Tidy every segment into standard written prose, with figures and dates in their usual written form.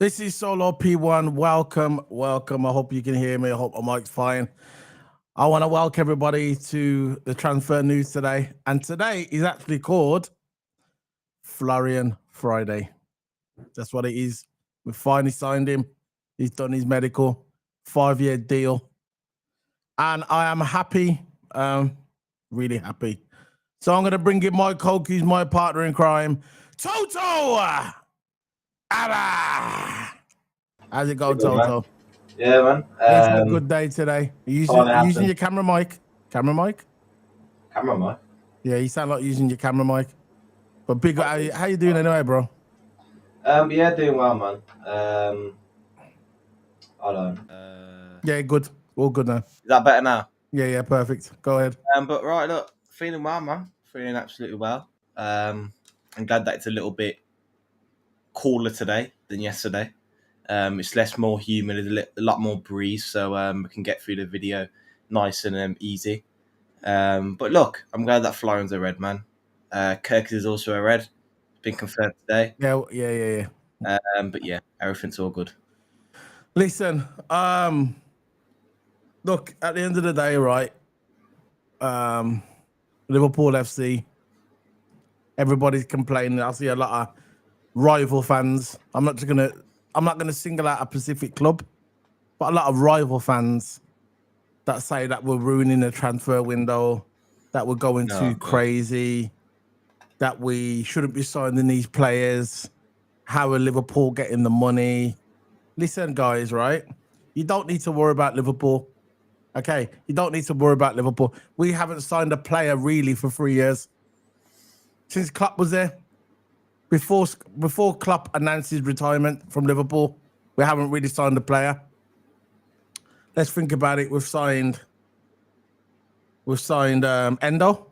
This is Solo P1. Welcome. I hope you can hear me. I hope my mic's fine. I want to welcome everybody to the transfer news today. And today is actually called Florian Friday. That's what it is. We finally signed him. He's done his medical, 5-year deal. And I am happy, really happy. So I'm going to bring in my coach, who's my partner in crime, TOTO! How's it going, TOTO? Yeah, man. It's a good day today. Using your camera mic. Camera mic? Camera mic? Yeah, you sound like using your camera mic. But big, how you doing anyway, bro? Yeah, doing well, man. Hold on. Yeah, good. All good now. Is that better now? Yeah, perfect. Go ahead. But right, look, feeling well, man. Feeling absolutely well. I'm glad that it's a little bit cooler today than yesterday. It's more humid, a lot more breeze, so we can get through the video nice and easy. But look, I'm glad that Florian's a red, man. Kerkez is also a red. It's been confirmed today. Yeah. But yeah, everything's all good. Listen, look, at the end of the day, right, Liverpool FC, everybody's complaining. I see a lot of rival fans. I'm not gonna single out a specific club, but a lot of rival fans that say that we're ruining the transfer window, that we're going too crazy, that we shouldn't be signing these players. How are Liverpool getting the money? Listen, guys, right? You don't need to worry about Liverpool. Okay, you don't need to worry about Liverpool. We haven't signed a player really for 3 years. Since Klopp was there, before Klopp announced his retirement from Liverpool, we haven't really signed a player. Let's think about it. We've signed Endo.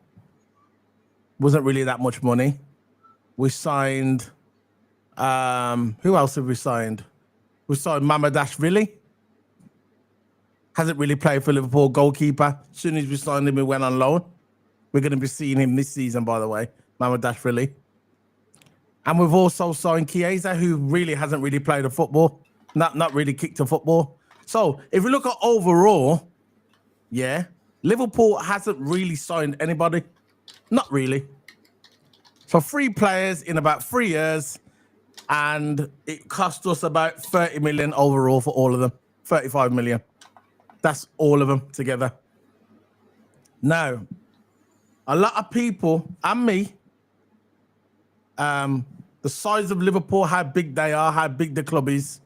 Wasn't really that much money. We signed who else have we signed? We signed Mamadashvili. Hasn't really played for Liverpool, goalkeeper. As soon as we signed him, he went on loan. We're going to be seeing him this season, by the way, Mamadashvili. And we've also signed Chiesa, who really hasn't really played a football, not really kicked a football. So if we look at overall, yeah, Liverpool hasn't really signed anybody. Not really. So 3 players in about 3 years, and it cost us about 30 million overall for all of them. 35 million. That's all of them together. Now, a lot of people, and me, the size of Liverpool, how big they are, how big the club is,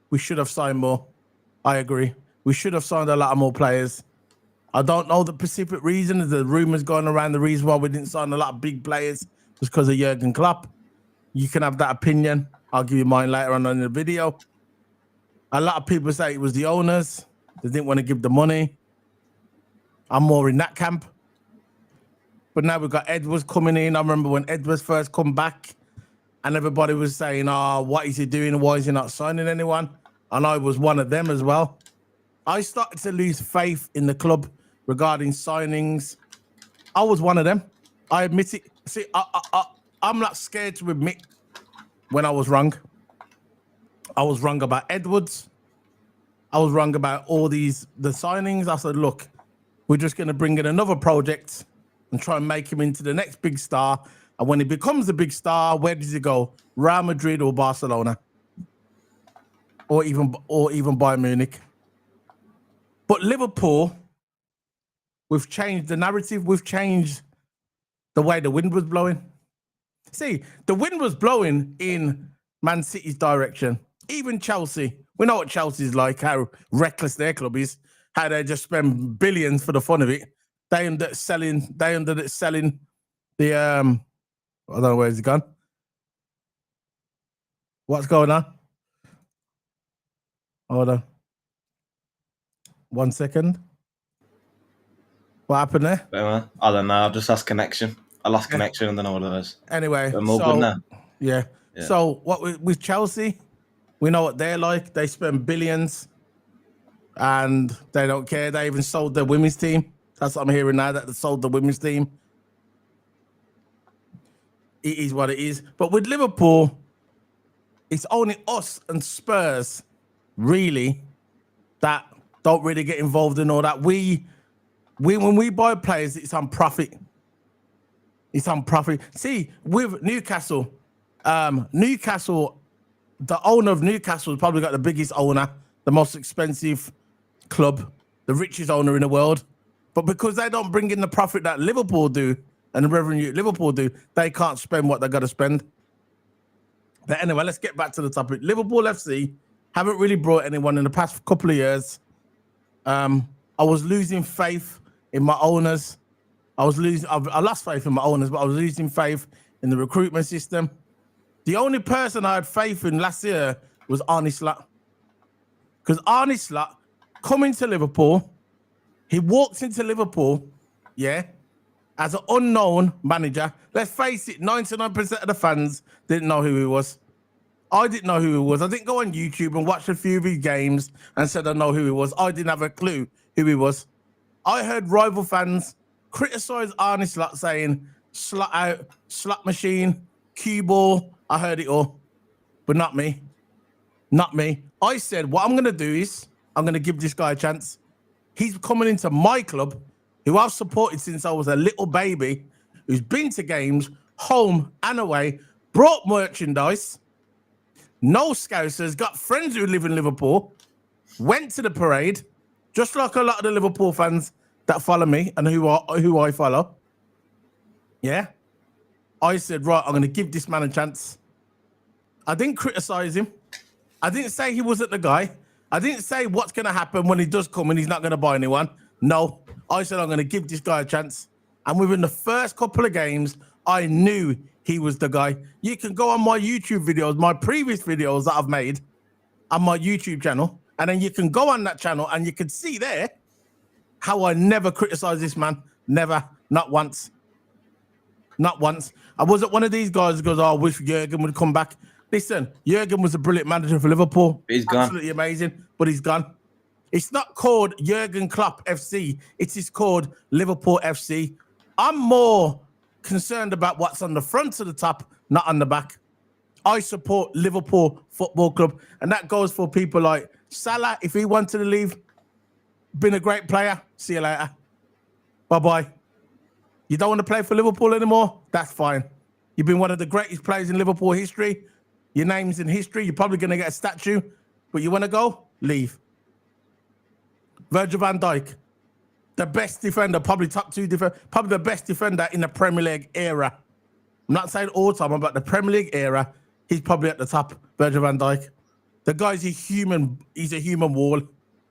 we should have signed more. I agree. We should have signed a lot of more players. I don't know the specific reason. The rumors going around, the reason why we didn't sign a lot of big players was because of Jurgen Klopp. You can have that opinion. I'll give you mine later on in the video. A lot of people say it was the owners. They didn't want to give the money. I'm more in that camp. But now we've got Edwards coming in. I remember when Edwards first come back and everybody was saying, what is he doing? Why is he not signing anyone? And I was one of them as well. I started to lose faith in the club regarding signings. I was one of them. I admit it. See, I'm not scared to admit when I was wrong. I was wrong about Edwards. I was wrong about all the signings. I said, look, we're just going to bring in another project and try and make him into the next big star. And when he becomes a big star, where does he go? Real Madrid or Barcelona? Or even Bayern Munich? But Liverpool, we've changed the narrative. We've changed the way the wind was blowing. See, the wind was blowing in Man City's direction. Even Chelsea. We know what Chelsea's like, how reckless their club is, how they just spend billions for the fun of it. They ended up selling the I don't know where's he gone. What's going on? Hold on. 1 second. What happened there? I don't know. I've just lost connection. I lost connection and then all of us. Anyway, I'm all good now. Yeah. So what with Chelsea, we know what they're like. They spend billions and they don't care. They even sold their women's team. That's what I'm hearing now, that they sold the women's team. It is what it is. But with Liverpool, it's only us and Spurs, really, that don't really get involved in all that. We when we buy players, it's on profit. It's on profit. See, with Newcastle, Newcastle, the owner of Newcastle has probably got the biggest owner, the most expensive club, the richest owner in the world. But because they don't bring in the profit that Liverpool do and the revenue Liverpool do, they can't spend what they got to spend. But anyway, let's get back to the topic. Liverpool FC haven't really brought anyone in the past couple of years. I was losing faith in my owners. I lost faith in my owners, but I was losing faith in the recruitment system. The only person I had faith in last year was Arne Slot. Because Arne Slot coming to Liverpool, he walked into Liverpool, yeah, as an unknown manager. Let's face it, 99% of the fans didn't know who he was. I didn't know who he was. I didn't go on YouTube and watch a few of his games and said I know who he was. I didn't have a clue who he was. I heard rival fans criticize Arne Slot saying slot out, slot machine, cue ball. I heard it all, but not me. Not me. I said, what I'm going to do is I'm going to give this guy a chance. He's coming into my club, who I've supported since I was a little baby, who's been to games, home and away, brought merchandise, no Scousers, got friends who live in Liverpool, went to the parade, just like a lot of the Liverpool fans that follow me and who I follow. Yeah. I said, right, I'm going to give this man a chance. I didn't criticize him. I didn't say he wasn't the guy. I didn't say what's going to happen when he does come and he's not going to buy anyone. No. I said, I'm going to give this guy a chance. And within the first couple of games, I knew he was the guy. You can go on my YouTube videos, my previous videos that I've made on my YouTube channel, and then you can go on that channel and you can see there how I never criticized this man. Never. Not once. Not once. I wasn't one of these guys who goes, oh, I wish Jurgen would come back. Listen, Jurgen was a brilliant manager for Liverpool. He's gone. Absolutely amazing, but he's gone. It's not called Jurgen Klopp FC. It is called Liverpool FC. I'm more concerned about what's on the front of the top, not on the back. I support Liverpool Football Club, and that goes for people like Salah. If he wanted to leave, been a great player. See you later. Bye-bye. You don't want to play for Liverpool anymore? That's fine. You've been one of the greatest players in Liverpool history. Your name's in history. You're probably going to get a statue, but you want to go? Leave. Virgil van Dijk, the best defender, probably top two defender, probably the best defender in the Premier League era. I'm not saying all time, about the Premier League era. He's probably at the top, Virgil van Dijk. The guy's a human. He's a human wall.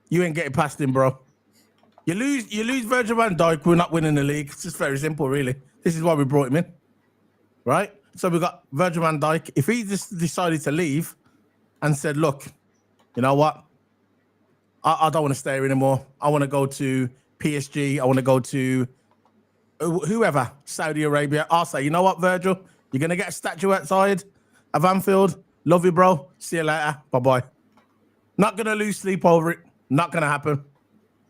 You ain't getting past him, bro. You lose Virgil van Dijk, we're not winning the league. It's just very simple, really. This is why we brought him in, right? So we got Virgil van Dijk. If he just decided to leave and said, look, you know what? I don't want to stay here anymore. I want to go to PSG. I want to go to whoever, Saudi Arabia. I'll say, you know what, Virgil? You're going to get a statue outside of Anfield. Love you, bro. See you later. Bye-bye. Not going to lose sleep over it. Not going to happen.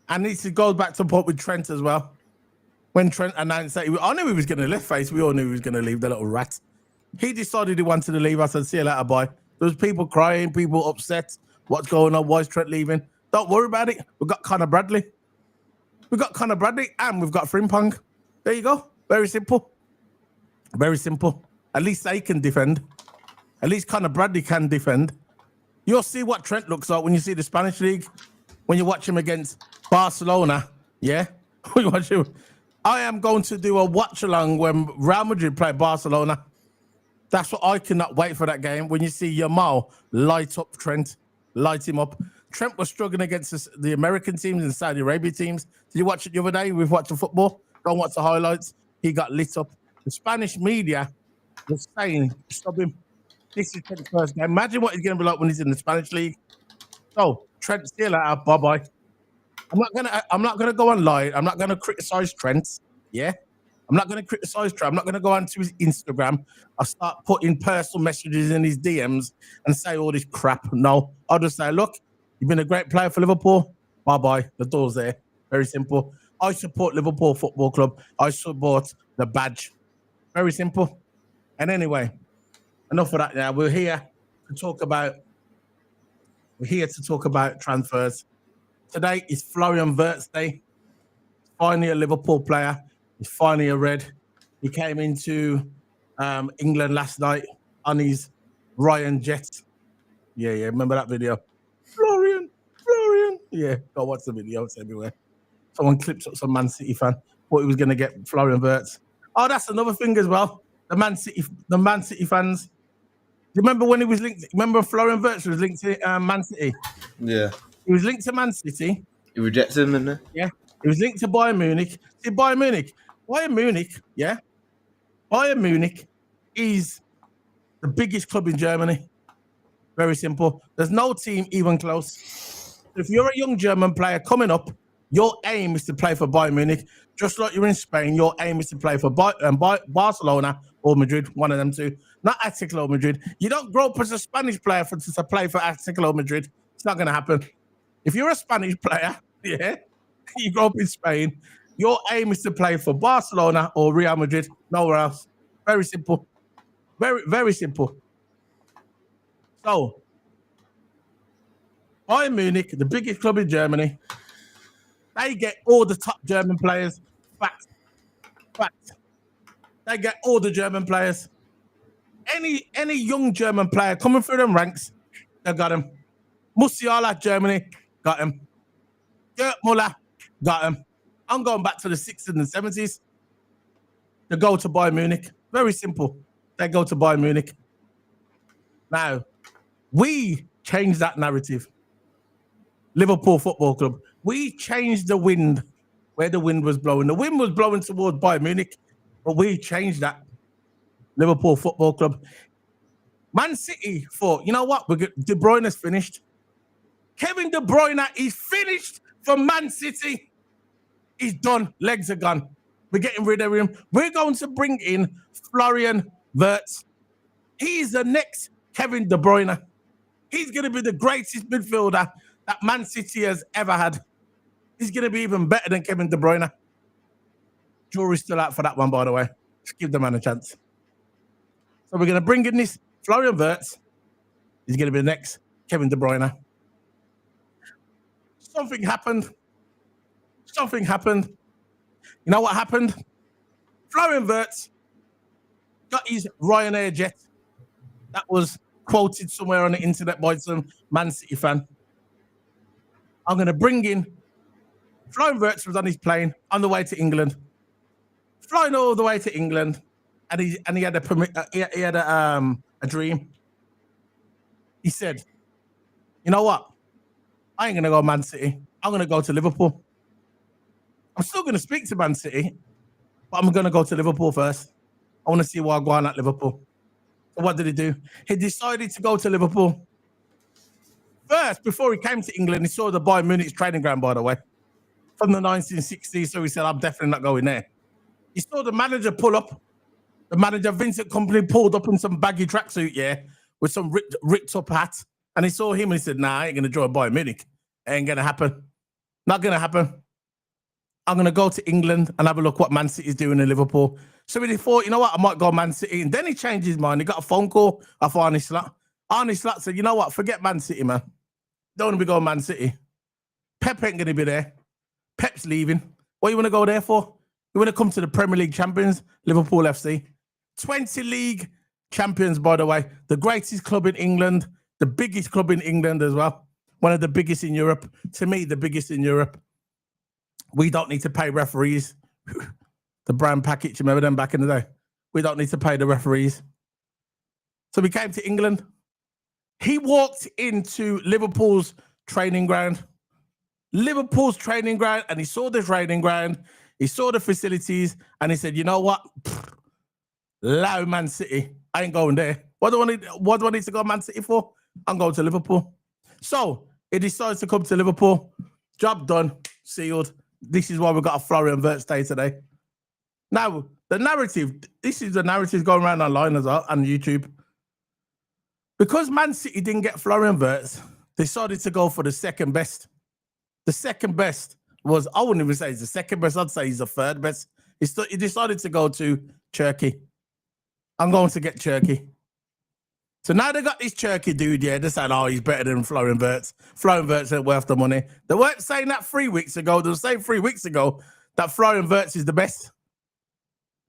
And this goes back to the point with Trent as well. When Trent announced that, I knew he was going to leave, face. We all knew he was going to leave, the little rat. He decided he wanted to leave. I said, see you later, bye. There was people crying, people upset. What's going on? Why is Trent leaving? Don't worry about it. We've got Conor Bradley. We've got Conor Bradley and we've got Frimpong. There you go. Very simple. Very simple. At least they can defend. At least Conor Bradley can defend. You'll see what Trent looks like when you see the Spanish league. When you watch him against Barcelona. Yeah? When you watch him. I am going to do a watch along when Real Madrid play Barcelona. That's what I cannot wait for that game. When you see Yamal light up Trent. Light him up. Trent was struggling against the American teams and Saudi Arabia teams. Did you watch it the other day? We've watched the football. Don't watch the highlights. He got lit up. The Spanish media was saying, stop him. This is Trent's first game. Imagine what he's going to be like when he's in the Spanish league. So, Trent, see you later. Bye-bye. I'm not gonna go online. I'm not gonna criticize Trent. Yeah, I'm not gonna criticize Trent. I'm not gonna go onto his Instagram. I'll start putting personal messages in his DMs and say all this crap. No, I'll just say, look, you've been a great player for Liverpool. Bye bye. The door's there. Very simple. I support Liverpool Football Club. I support the badge. Very simple. And anyway, enough of that. Now we're here to talk about. We're here to talk about transfers. Today is Florian Wirtz Day. Finally a Liverpool player. He's finally a Red. He came into England last night on his Ryan jet. Yeah, remember that video? Florian. Yeah, go watch the video. It's everywhere. Someone clips up some Man City fan. Thought he was going to get Florian Wirtz. Oh, that's another thing as well. The Man City fans. Do you remember when he was linked? Remember Florian Wirtz was linked to Man City? Yeah. He was linked to Man City. He rejected him, didn't he? Yeah. He was linked to Bayern Munich. See, Bayern Munich, yeah. Bayern Munich is the biggest club in Germany. Very simple. There's no team even close. If you're a young German player coming up, your aim is to play for Bayern Munich. Just like you're in Spain, your aim is to play for Barcelona or Madrid, one of them two. Not Atletico Madrid. You don't grow up as a Spanish player to play for Atletico Madrid. It's not going to happen. If you're a Spanish player, yeah, you grow up in Spain, your aim is to play for Barcelona or Real Madrid, nowhere else. Very simple. Very, very simple. So, Bayern Munich, the biggest club in Germany, they get all the top German players. Fact. They get all the German players. Any young German player coming through them ranks, they got him. Musiala, Germany, got him. Gerd Muller, got him. I'm going back to the 60s and 70s. They go to Bayern Munich. Very simple. They go to Bayern Munich. Now, we changed that narrative. Liverpool Football Club. We changed the wind where the wind was blowing. The wind was blowing towards Bayern Munich, but we changed that. Liverpool Football Club. Man City thought, you know what? De Bruyne is finished. Kevin De Bruyne is finished for Man City. He's done. Legs are gone. We're getting rid of him. We're going to bring in Florian Wirtz. He's the next Kevin De Bruyne. He's going to be the greatest midfielder that Man City has ever had. He's going to be even better than Kevin De Bruyne. Jury's still out for that one, by the way. Just give the man a chance. So we're going to bring in this Florian Wirtz. He's going to be the next Kevin De Bruyne. Something happened. You know what happened? Florian Wirtz got his Ryanair jet. That was quoted somewhere on the internet by some Man City fan. I'm going to bring in Florian Wirtz was on his plane on the way to England, flying all the way to England, and he had a dream. He said, "You know what? I ain't going to go Man City. I'm going to go to Liverpool. I'm still going to speak to Man City, but I'm going to go to Liverpool first. I want to see what's going on at Liverpool." So what did he do? He decided to go to Liverpool. First, before he came to England, he saw the Bayern Munich training ground, by the way, from the 1960s. So he said, I'm definitely not going there. He saw the manager pull up. The manager, Vincent Kompany, pulled up in some baggy tracksuit, yeah, with some ripped up hat. And he saw him and he said, nah, I ain't going to join Bayern Munich. It ain't going to happen. Not going to happen. I'm going to go to England and have a look what Man City's doing in Liverpool. So he thought, you know what, I might go Man City. And then he changed his mind. He got a phone call off Arne Slot. Arne Slot said, you know what, forget Man City, man. Don't want to be going Man City. Pep ain't going to be there. Pep's leaving. What you want to go there for? You want to come to the Premier League champions, Liverpool FC. 20 league champions, by the way. The greatest club in England. The biggest club in England as well. One of the biggest in Europe. To me, the biggest in Europe. We don't need to pay referees. The brand package, remember them back in the day? We don't need to pay the referees. So we came to England. He walked into Liverpool's training ground. Liverpool's training ground, and he saw the training ground. He saw the facilities, and he said, you know what? Low Man City. I ain't going there. What do I need to go Man City for? I'm going to Liverpool. So he decides to come to Liverpool. Job done. Sealed. This is why we've got a Florian Wirtz Day today. Now, the narrative, this is the narrative going around online as well, on YouTube. Because Man City didn't get Florian Wirtz, they decided to go for the second best. The second best was, I wouldn't even say he's the second best, I'd say he's the third best. He decided to go to Turkey. I'm going to get Turkey. So now they got this Cherky dude, yeah, they're saying, oh, he's better than Florian Wirtz. Florian Wirtz ain't worth the money. They weren't saying that 3 weeks ago. They were saying 3 weeks ago that Florian Wirtz is the best.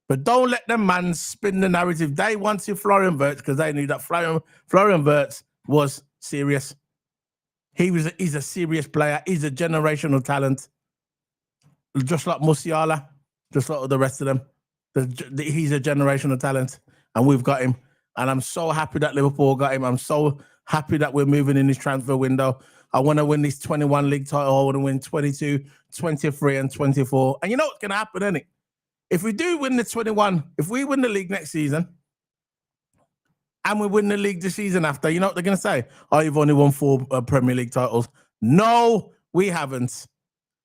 But don't let them man spin the narrative. They wanted Florian Wirtz because they knew that Florian Wirtz was serious. He's a serious player. He's a generational talent. Just like Musiala, just like the rest of them. He's a generational talent, and we've got him. And I'm so happy that Liverpool got him. I'm so happy that we're moving in this transfer window. I want to win this 21 league title. I want to win 22, 23, and 24. And you know what's going to happen, isn't it? If we do win the 21, if we win the league next season, and we win the league the season after, you know what they're going to say? Oh, you've only won 4 Premier League titles. No, we haven't.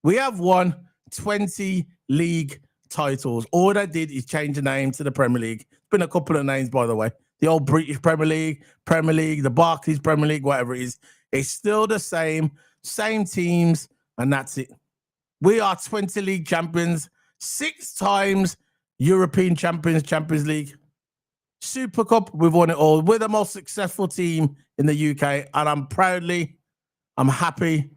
We have won 20 league titles. All they did is change the name to the Premier League. It's been a couple of names, by the way. The old British Premier League, the Barclays Premier League, whatever it is. It's still the same teams, and that's it. We are 20 league champions, 6 times European champions, Champions League. Super Cup, we've won it all. We're the most successful team in the UK, and I'm happy.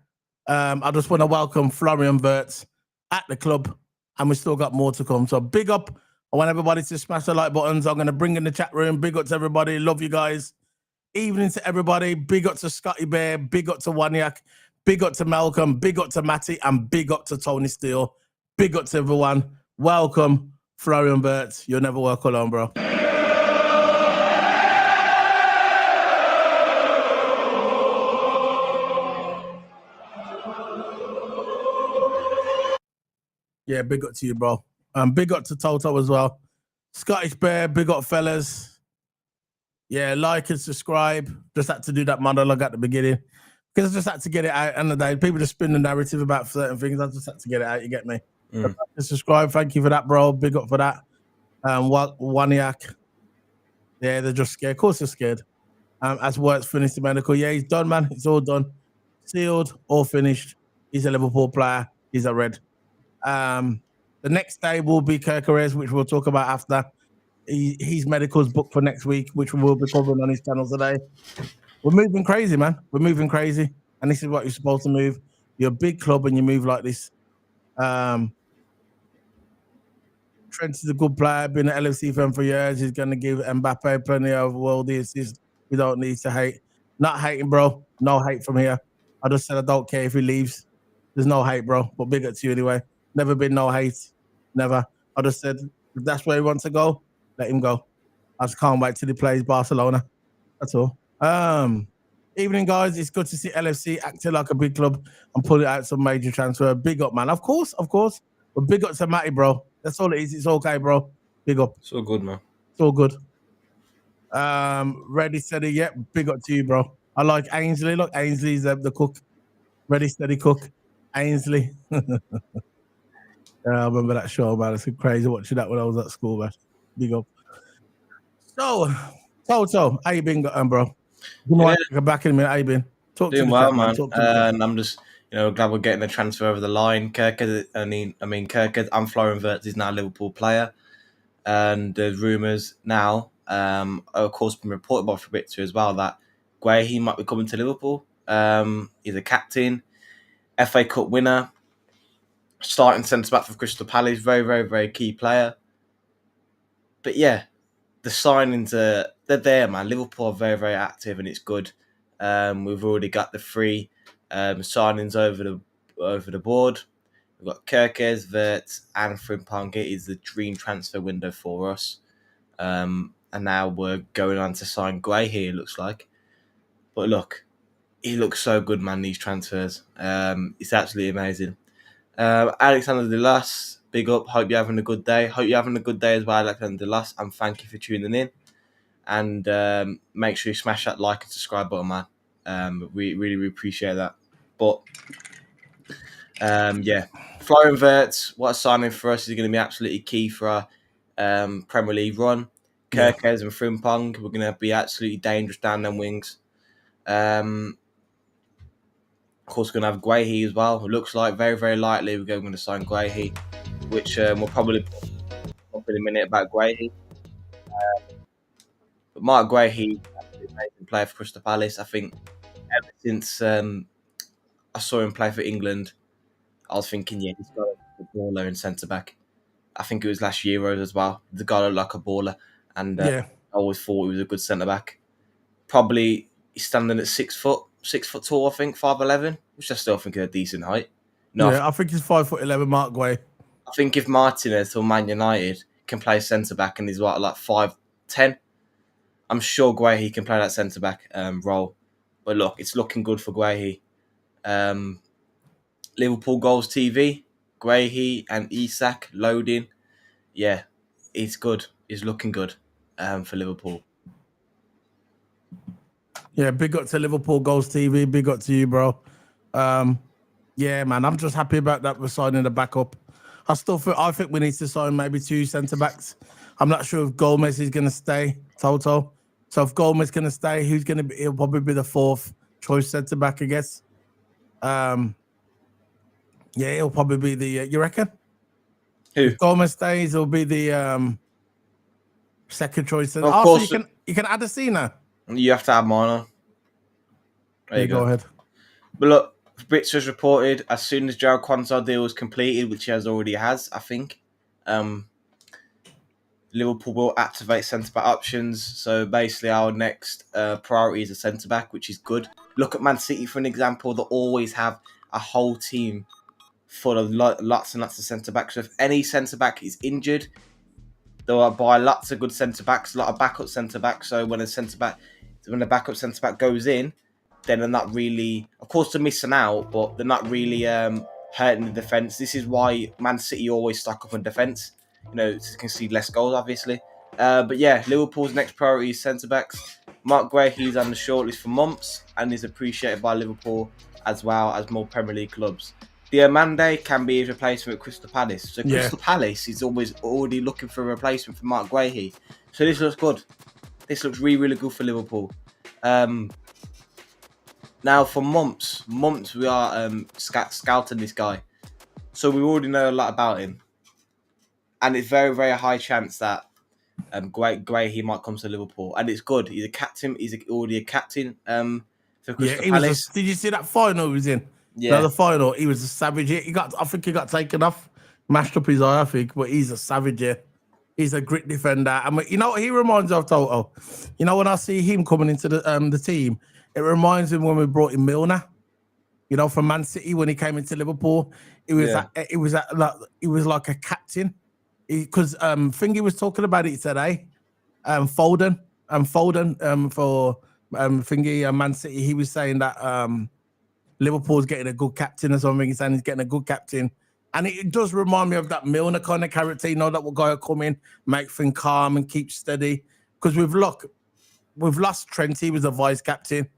I just want to welcome Florian Wirtz at the club, and we still got more to come. So big up. I want everybody to smash the like buttons. I'm going to bring in the chat room. Big up to everybody. Love you guys. Evening to everybody. Big up to Scotty Bear. Big up to Waniak. Big up to Malcolm. Big up to Matty. And big up to Tony Steele. Big up to everyone. Welcome, Florian Wirtz. You'll never work alone, bro. Yeah, big up to you, bro. Big up to Toto as well. Scottish Bear, big up, fellas. Yeah, like and subscribe. Just had to do that monologue at the beginning because I just had to get it out. And the day, people just spin the narrative about certain things. I just had to get it out. You get me? Like and subscribe. Thank you for that, bro. Big up for that. Waniak. Yeah, they're just scared. Of course, they're scared. As Wirtz finished the medical. Yeah, he's done, man. It's all done. Sealed, all finished. He's a Liverpool player. He's a red. The next day will be Kerkez, which we'll talk about after. His medical's booked for next week, which we will be covering on his channel today. We're moving crazy, man. We're moving crazy. And this is what you're supposed to move. You're a big club and you move like this. Trent is a good player, been an LFC fan for years. He's going to give Mbappe plenty of worldly assists. We don't need to hate. Not hating, bro. No hate from here. I just said I don't care if he leaves. There's no hate, bro. But big up to you anyway. Never been no hate. Never. I just said, if that's where he wants to go, let him go. I just can't wait till he plays Barcelona. That's all. Evening, guys. It's good to see LFC acting like a big club and pulling out some major transfer. Big up, man. Of course. But big up to Matty, bro. That's all it is. It's okay, bro. Big up. It's all good, man. It's all good. Ready, steady. Yep. Big up to you, bro. I like Ainsley. Look, Ainsley's the cook. Ready, steady, cook. Ainsley. I remember that show, man. It's crazy watching that when I was at school, man. Big up. So, Toto, how you been, bro? Come back in a minute. How you been? Doing well, man. And I'm just, glad we're getting the transfer over the line. Kerkez, Kerkez and Florian Wirtz is now a Liverpool player, and there's rumours now, of course, been reported by Fabrizio as well that Guehi might be coming to Liverpool. He's a captain, FA Cup winner, starting centre back for Crystal Palace, very, very, very key player. But yeah, the signings they're there, man. Liverpool are very, very active, and it's good. We've already got the 3 signings over the board. We've got Kerkez, Wirtz, and Frimpong. It is the dream transfer window for us. And now we're going on to sign Guehi, it looks like. But look, he looks so good, man, these transfers. It's absolutely amazing. Alexander Delas, big up. Hope you're having a good day. Hope you're having a good day as well, Alexander Delas. And thank you for tuning in. And make sure you smash that like and subscribe button, man. We really appreciate that. But yeah, Florian Wirtz, what a signing for us, is going to be absolutely key for our Premier League run. Kerkez and Frimpong, we're going to be absolutely dangerous down them wings. Of course, we're going to have Guehi as well. It looks like very, very likely we're going to sign Guehi, which we'll probably talk in a minute about Guehi. But Mark Guehi, absolutely amazing player for Crystal Palace. I think ever since I saw him play for England, I was thinking, yeah, he's got a baller in centre back. I think it was last Euros as well. The guy looked like a baller, and Yeah. I always thought he was a good centre back. Probably he's standing at 6 foot tall. I think 5'11", which I still think is a decent height. No, Yeah, I think he's 5'11", Mark Guehi. I think if Martinez or Man United can play centre back and he's like 5'10", I'm sure Guehi can play that centre back role. But look, it's looking good for Guehi. Liverpool Goals TV, Guehi and Isak loading. Yeah, it's good. It's looking good for Liverpool. Yeah, big up to Liverpool Goals TV. Big up to you, bro. Yeah, man, I'm just happy about that. We're signing the backup. I think we need to sign maybe 2 centre backs. I'm not sure if Gomez is going to stay. Toto. So if Gomez going to stay, who's going to be? He'll probably be the 4th choice centre back, I guess. Yeah, he'll probably be the. You reckon? Who? If Gomez stays, he'll be the 2nd choice. Of course, so you can add a C now. you have to have mine on. There you go ahead. But look, Brits has reported as soon as Jarrod Quansah deal was completed, which he already has, I think. Liverpool will activate centre-back options. So basically our next priority is a centre-back, which is good. Look at Man City, for an example. They always have a whole team full of lots and lots of centre-backs. So if any centre-back is injured, they'll buy lots of good centre-backs, a lot of backup centre-backs. So when the backup centre-back goes in, then they're not really... Of course, they're missing out, but they're not really hurting the defence. This is why Man City always stock up on defence. You know, to concede less goals, obviously. But yeah, Liverpool's next priority is centre-backs. Mark Guehi's on the shortlist for months and is appreciated by Liverpool as well as more Premier League clubs. Diomande can be his replacement at Crystal Palace. So Crystal Palace is already looking for a replacement for Mark Guehi. So this looks good. This looks really, really good for Liverpool. Now for months we are scouting this guy. So we already know a lot about him. And it's very, very high chance that Guehi might come to Liverpool. And it's good. He's a captain. He's already a captain for Crystal Palace. Did you see that final he was in? Yeah. The final, he was a savage. I think he got taken off, mashed up his eye, I think, but he's a savage. Yeah. He's a great defender. I mean, you know what he reminds me of, Toto? You know, when I see him coming into the team, it reminds me when we brought in Milner, you know, from Man City when he came into Liverpool. It was like a captain. Because Thingy was talking about it today. Foden for Thingy Man City, he was saying that Liverpool's getting a good captain or something. He's saying he's getting a good captain. And it does remind me of that Milner kind of character, you know, that guy will come in, make things calm and keep steady. Because we've lost Trent, he was a vice captain.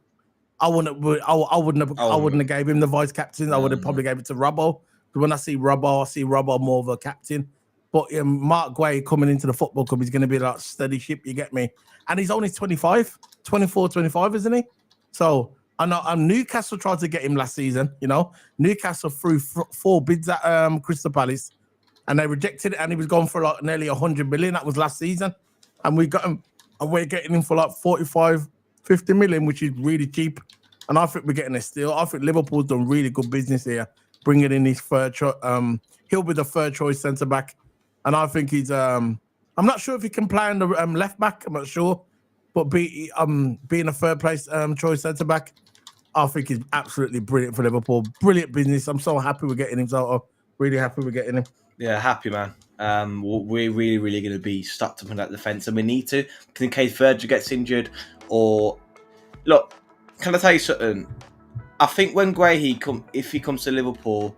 I wouldn't have gave him the vice captain. I would have probably gave it to Robbo. Because when I see Robbo more of a captain. But Mark Guehi coming into the football club, he's going to be like steady ship, you get me? And he's only 25, isn't he? So I know Newcastle tried to get him last season, you know. Newcastle threw 4 bids at Crystal Palace and they rejected it, and he was going for like nearly 100 million. That was last season. And we got him, and we're getting him for like 45, 50 million, which is really cheap. And I think we're getting a steal. I think Liverpool's done really good business here, bringing in his third choice. He'll be the 3rd choice centre back. And I think he's, I'm not sure if he can play on the left back. I'm not sure. But being a 3rd place choice centre back, I think he's absolutely brilliant for Liverpool. Brilliant business. I'm so happy we're getting him. So really happy we're getting him. Yeah, happy, man. We're really, really going to be stuck up on that defence, and we need to, because in case Virgil gets injured or... Look, can I tell you something? I think when Guehi if he comes to Liverpool,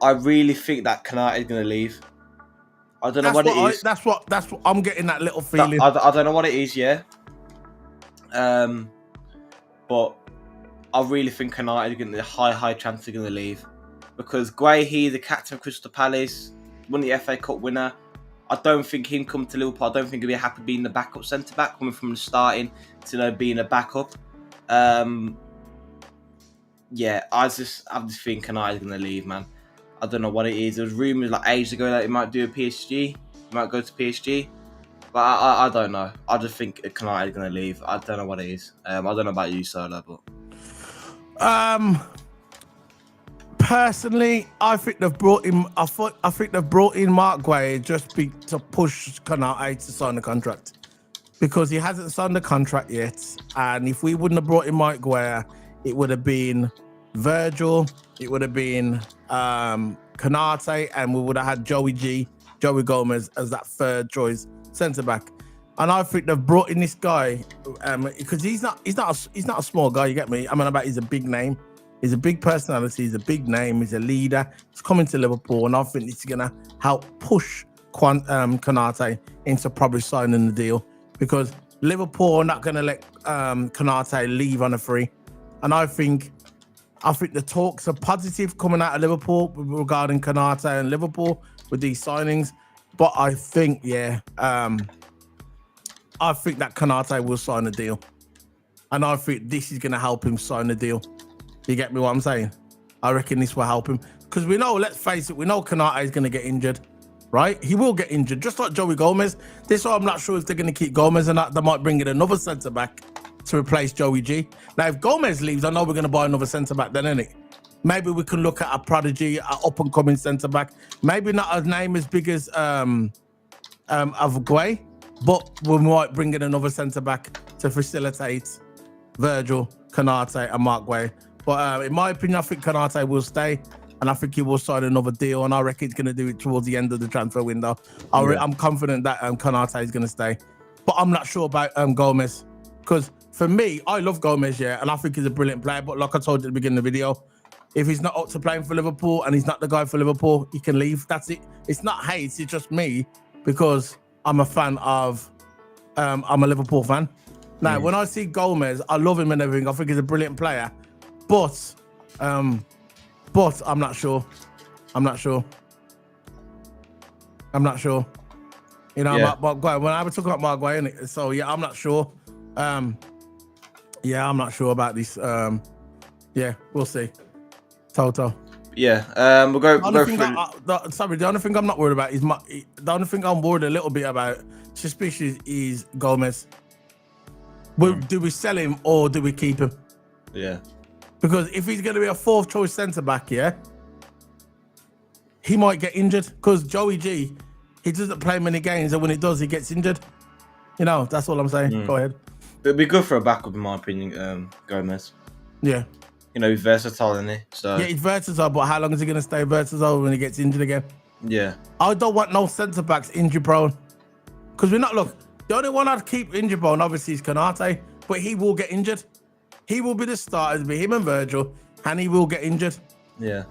I really think that Konate is going to leave. I don't know what it is. That's what I'm getting, that little feeling. I don't know what it is, yeah. But I really think Konate is going to high chance they're going to leave, because Guehi, the captain of Crystal Palace, won the FA Cup winner. I don't think him come to Liverpool. I don't think he'll be happy being the backup centre back, coming from the starting to being a backup. Yeah, I just think Konate is going to leave, man. I don't know what it is. There was rumours like ages ago that he might do a PSG. He might go to PSG. But I don't know. I just think Kanate is going to leave. I don't know what it is. I don't know about you, Solo, but personally, I think they've brought in. I think they've brought in Mark Guehi to push Kanate to sign the contract, because he hasn't signed the contract yet. And if we wouldn't have brought in Mark Guehi, it would have been Virgil, it would have been Kanate, and we would have had Joey Gomez as that third choice centre back. And I think they've brought in this guy because he's not a small guy. You get me? I mean, he's a big name, he's a big personality, he's a big name, he's a leader. He's coming to Liverpool, and I think it's gonna help push Kanate into probably signing the deal, because Liverpool are not gonna let Kanate leave on a free. And I think the talks are positive coming out of Liverpool regarding Kanate and Liverpool with these signings. But I think, I think that Kanate will sign a deal. And I think this is going to help him sign the deal. You get me what I'm saying? I reckon this will help him. Because we know, let's face it, we know Kanate is going to get injured, right? He will get injured, just like Joey Gomez. This is why I'm not sure if they're going to keep Gomez or not. They might bring in another centre-back to replace Joey G. Now, if Gomez leaves, I know we're going to buy another centre-back then, innit? Maybe we can look at a prodigy, an up-and-coming centre-back. Maybe not a name as big as of Guehi, but we might bring in another centre-back to facilitate Virgil, Kanate, and Mark Guehi. But in my opinion, I think Kanate will stay, and I think he will sign another deal, and I reckon he's going to do it towards the end of the transfer window. I'm confident that Kanate is going to stay. But I'm not sure about Gomez, because for me, I love Gomez, and I think he's a brilliant player. But like I told you at the beginning of the video, if he's not up to playing for Liverpool and he's not the guy for Liverpool, he can leave. That's it. It's not hate, it's just me, because I'm a fan of, I'm a Liverpool fan. Now, when I see Gomez, I love him and everything. I think he's a brilliant player. But I'm not sure. I'm not sure. You know, Mark Guehi, when I was talking about Mark Guehi, innit? So yeah, I'm not sure. I'm not sure about this. We'll see. Toto. Yeah, we'll go through. The only thing I'm not worried about is the only thing I'm worried a little bit about, suspicious, is Gomez. Do we sell him or do we keep him? Yeah. Because if he's going to be a fourth choice centre back, he might get injured. Because Joey G, he doesn't play many games, and when he does, he gets injured. You know, that's all I'm saying. Go ahead. It'd be good for a backup, in my opinion, Gomez. Yeah. You know, he's versatile, isn't he? So yeah, he's versatile, but how long is he going to stay versatile when he gets injured again? Yeah. I don't want no centre-backs injury-prone. Because the only one I'd keep injury-prone, obviously, is Kanate, but he will get injured. He will be the starter, it'll be him and Virgil, and he will get injured. Yeah.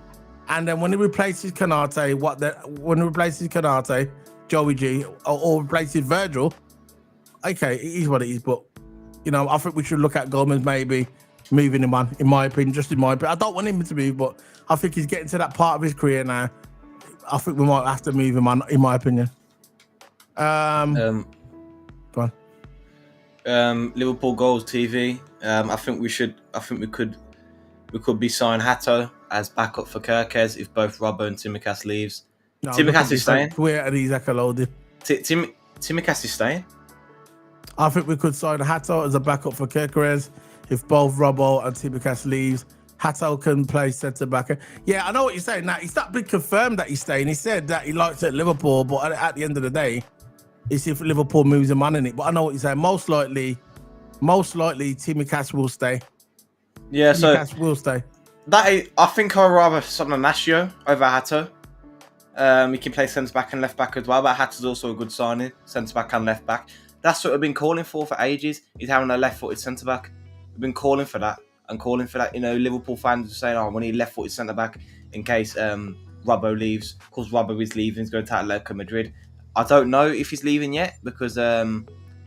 And then when he replaces Kanate, Joey G, or replaces Virgil, okay, it is what it is, but, you know, I think we should look at Gomez maybe moving him on, in my opinion, I don't want him to move, but I think he's getting to that part of his career now. I think we might have to move him on, in my opinion. Go on. Liverpool Goals TV. I think we could be signing Hato as backup for Kerkez if both Robbo and Tsimikas leaves. No, Tsimikas is staying. We're at Isak loaded. Tsimikas is staying. I think we could sign Hato as a backup for Kerkez if both Robbo and Tsimikas leaves. Hato can play centre back. Yeah, I know what you're saying. Now, it's not been confirmed that he's staying. He said that he likes it at Liverpool, but at the end of the day, it's if Liverpool moves him on in it. But I know what you're saying. Most likely, Tsimikas will stay. Yeah, Tsimikas will stay. I think I'd rather something Nascio over Hato. He can play centre back and left back as well, but Hato's also a good signing, centre back and left back. That's what we've been calling for ages. He's having a left-footed centre back. We've been calling for that. You know, Liverpool fans are saying, "Oh, we need left-footed centre back in case Robbo leaves." Of course, Robbo is leaving. He's going to Atletico Madrid. I don't know if he's leaving yet because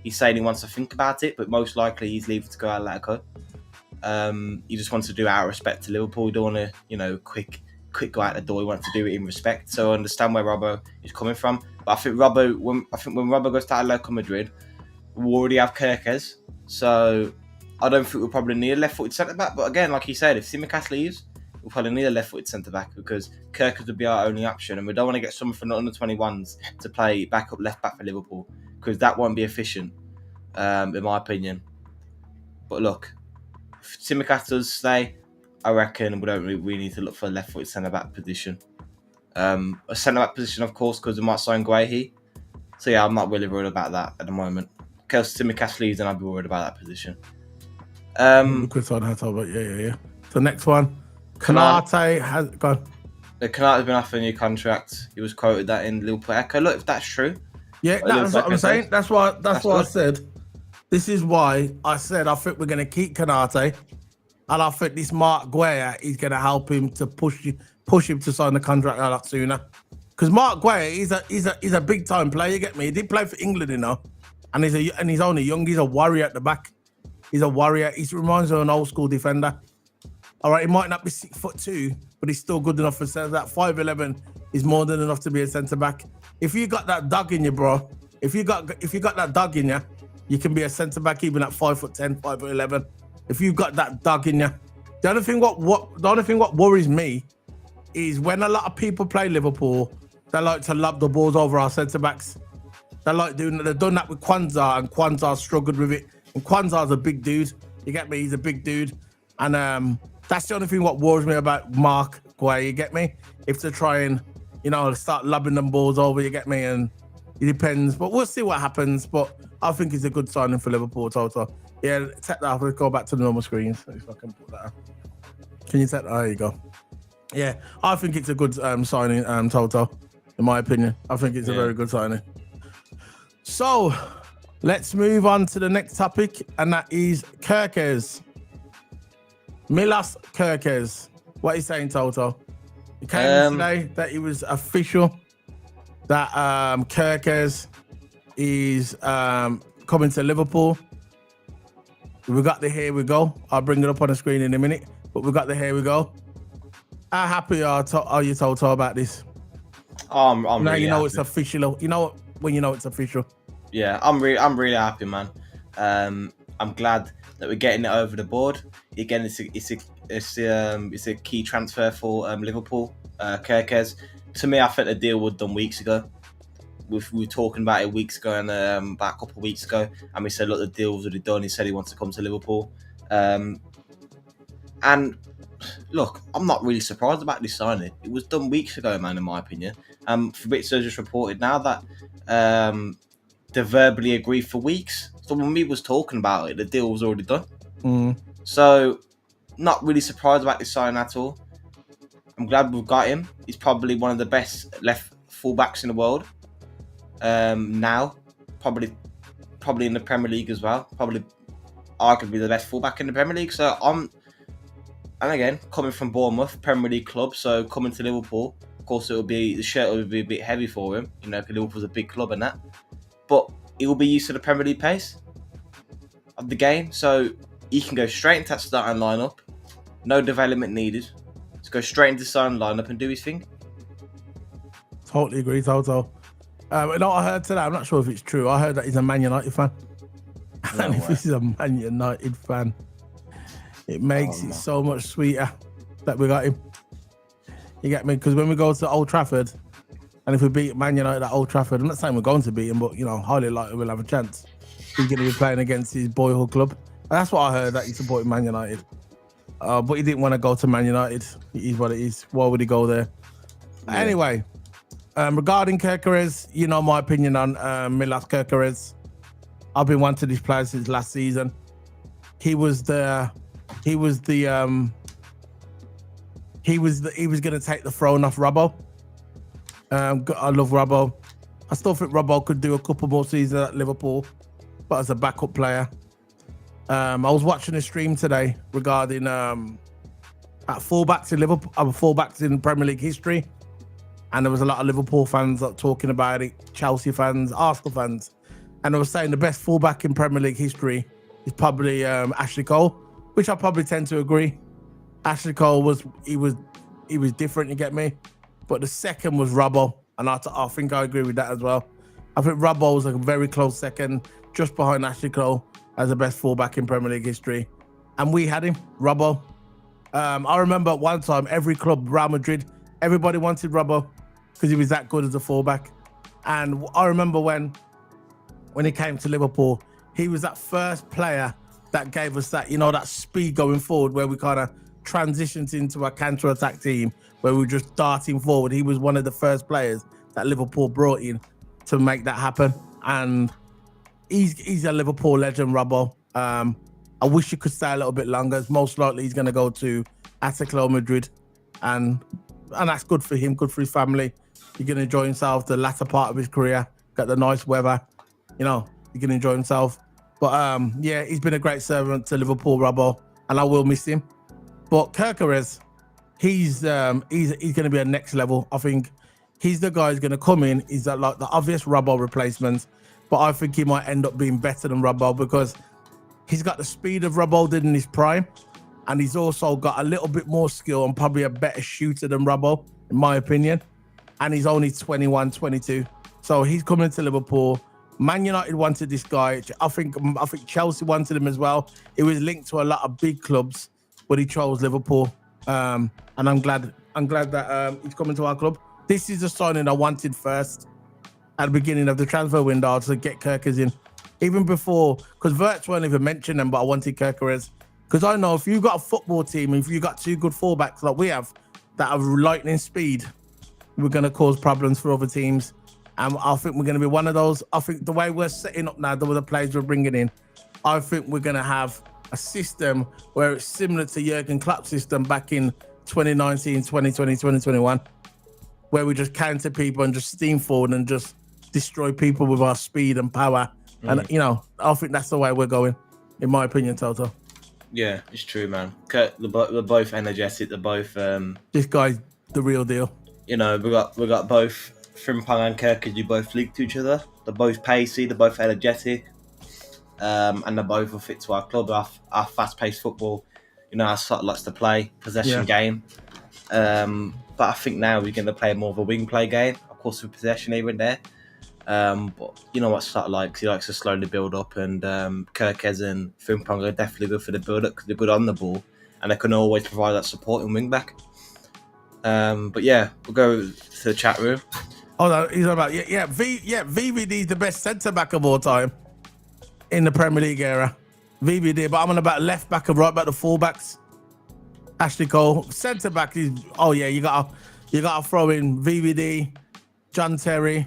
he's saying he wants to think about it, but most likely he's leaving to go Atletico. He just wants to do it out of respect to Liverpool. He don't want to, you know, quick go out the door. He wants to do it in respect. So I understand where Robbo is coming from. But I think when Robbo goes to Atletico Madrid, we already have Kerkez. So I don't think we'll probably need a left-footed centre-back. But again, like you said, if Tsimikas leaves, we'll probably need a left-footed centre-back because Kerkez would be our only option. And we don't want to get someone from the under-21s to play backup left-back for Liverpool because that won't be efficient, in my opinion. But look, if Tsimikas does stay, I reckon we don't really need to look for a left-footed centre-back position. A centre-back position, of course, because we might sign Guehi. So yeah, I'm not really worried about that at the moment. Because Tsimikas leaves, then I'd be worried about that position. We could sign Hato, but yeah. So next one, Konate has gone. Konate has been offered a new contract. He was quoted that in Liverpool Echo. Look, if that's true. Yeah, that's what I'm saying. That's why I said. This is why I said I think we're going to keep Konate, and I think this Mark Guehi is going to help him to push him to sign the contract a lot sooner. Because Mark Guehi, he's a big time player. You get me? He did play for England, you know, and he's only young. He's a warrior at the back. He's a warrior. He reminds me of an old school defender. All right, he might not be 6'2", but he's still good enough for that. 5'11" is more than enough to be a centre back. If you got that dog in you, bro. If you got that dog in you, you can be a centre back even at 5'10", 5'11". If you've got that dog in you. The only thing what worries me is when a lot of people play Liverpool, they like to lob the balls over our centre backs. They've done that with Kwanzaa, and Kwanzaa struggled with it. And Kwanzaa's a big dude. You get me? He's a big dude. And that's the only thing what worries me about Mark Guehi, you get me? If they try and, start lobbing them balls over, you get me? And it depends. But we'll see what happens. But I think it's a good signing for Liverpool, Toto. Yeah, take that off. Let's go back to the normal screens. If I can put that up. Can you take that? There you go. Yeah, I think it's a good signing, Toto, in my opinion. I think it's a very good signing. So, let's move on to the next topic, and that is Kerkez. Milas Kerkez. What are you saying, Toto? It came in today that it was official that Kerkez is coming to Liverpool. We got the here we go. I'll bring it up on the screen in a minute, but we got the here we go. How happy are you, Toto, about this? I'm now really you know happy. It's official. You know when you know it's official. Yeah, I'm really happy, man. I'm glad that we're getting it over the board. Again, it's a key transfer for Liverpool. Kerkez. To me, I think the deal was done weeks ago. We were talking about it weeks ago and about a couple of weeks ago, and we said, look, the deal was already done. He said he wants to come to Liverpool, and look, I'm not really surprised about this signing. It was done weeks ago, man, in my opinion. Fabrizio just reported now that they verbally agreed for weeks. So when we was talking about it, the deal was already done. So not really surprised about this signing at all. I'm glad we've got him. He's probably one of the best left fullbacks in the world. Now, probably in the Premier League as well. Probably arguably the best fullback in the Premier League. So and again, coming from Bournemouth, Premier League club, so coming to Liverpool, of course, the shirt will be a bit heavy for him. Because Liverpool's a big club and that. But he will be used to the Premier League pace of the game, so he can go straight into that starting lineup. No development needed. Just go straight into the starting lineup and do his thing. Totally agree, Toto. I heard today, I'm not sure if it's true. I heard that he's a Man United fan. No and if way. he's a Man United fan, it makes it so much sweeter that we got him. You get me? Because when we go to Old Trafford, and if we beat Man United at Old Trafford, I'm not saying we're going to beat him, but, highly likely we'll have a chance. He's going to be playing against his boyhood club. And that's what I heard, that he supported Man United. But he didn't want to go to Man United. It is what it is. Why would he go there? Yeah. Anyway, regarding Kerkez, my opinion on Milas Kerkez. I've been wanting this player since last season. He was going to take the throne off Robbo. I love Robbo. I still think Robbo could do a couple more seasons at Liverpool, but as a backup player. I was watching a stream today regarding at fullbacks in Liverpool, fullbacks in Premier League history, and there was a lot of Liverpool fans talking about it, Chelsea fans, Arsenal fans, and I was saying the best fullback in Premier League history is probably Ashley Cole, which I probably tend to agree. Ashley Cole was different, you get me? But the second was Robbo, and I think I agree with that as well. I think Robbo was a very close second, just behind Ashley Cole as the best fullback in Premier League history. And we had him, Robbo. I remember at one time, every club, Real Madrid, everybody wanted Robbo because he was that good as a fullback. And I remember when when he came to Liverpool, he was that first player that gave us that, that speed going forward where we kind of transitioned into a counter-attack team where we were just darting forward. He was one of the first players that Liverpool brought in to make that happen. And he's a Liverpool legend, Robbo. I wish he could stay a little bit longer. Most likely he's going to go to Atletico Madrid. And that's good for him, good for his family. He can enjoy himself the latter part of his career, got the nice weather, he can enjoy himself. But yeah, he's been a great servant to Liverpool, Robbo, and I will miss him. But Kerkez, he's going to be a next level. I think he's the guy who's going to come in. He's like the obvious Robbo replacement, but I think he might end up being better than Robbo because he's got the speed of Robbo did in his prime, and he's also got a little bit more skill and probably a better shooter than Robbo, in my opinion. And he's only 21, 22. So he's coming to Liverpool. Man United wanted this guy. I think Chelsea wanted him as well. He was linked to a lot of big clubs, but he chose Liverpool. And I'm glad that he's coming to our club. This is the signing I wanted first at the beginning of the transfer window to get Kerkez in. Even before, because Wirtz weren't even mentioned them, but I wanted Kerkez. Because I know if you've got a football team, if you've got two good fullbacks like we have that have lightning speed, we're going to cause problems for other teams. And I think we're going to be one of those. I think the way we're setting up now, the players we're bringing in, I think we're going to have a system where it's similar to Jurgen Klopp's system back in 2019, 2020, 2021, where we just counter people and just steam forward and just destroy people with our speed and power. And, I think that's the way we're going, in my opinion, Toto. Yeah, it's true, man. They're both energetic. They're both... This guy's the real deal. We got both Frimpong and Kerkez, you both link to each other. They're both pacey, they're both energetic, and they're both fit to our club. Our fast-paced football, our sort of likes to play possession game. But I think now we're going to play more of a wing play game, of course, with possession here and there. But you know what Stott likes? He likes to slowly build up, and Kerkez and Frimpong are definitely good for the build up because they're good on the ball and they can always provide that support in wing back. But yeah, we'll go to the chat room. Oh, no, he's about VVD is the best centre back of all time in the Premier League era. VVD, but I'm on about left back and right back, the fullbacks. Ashley Cole, centre back is you gotta throw in VVD, John Terry.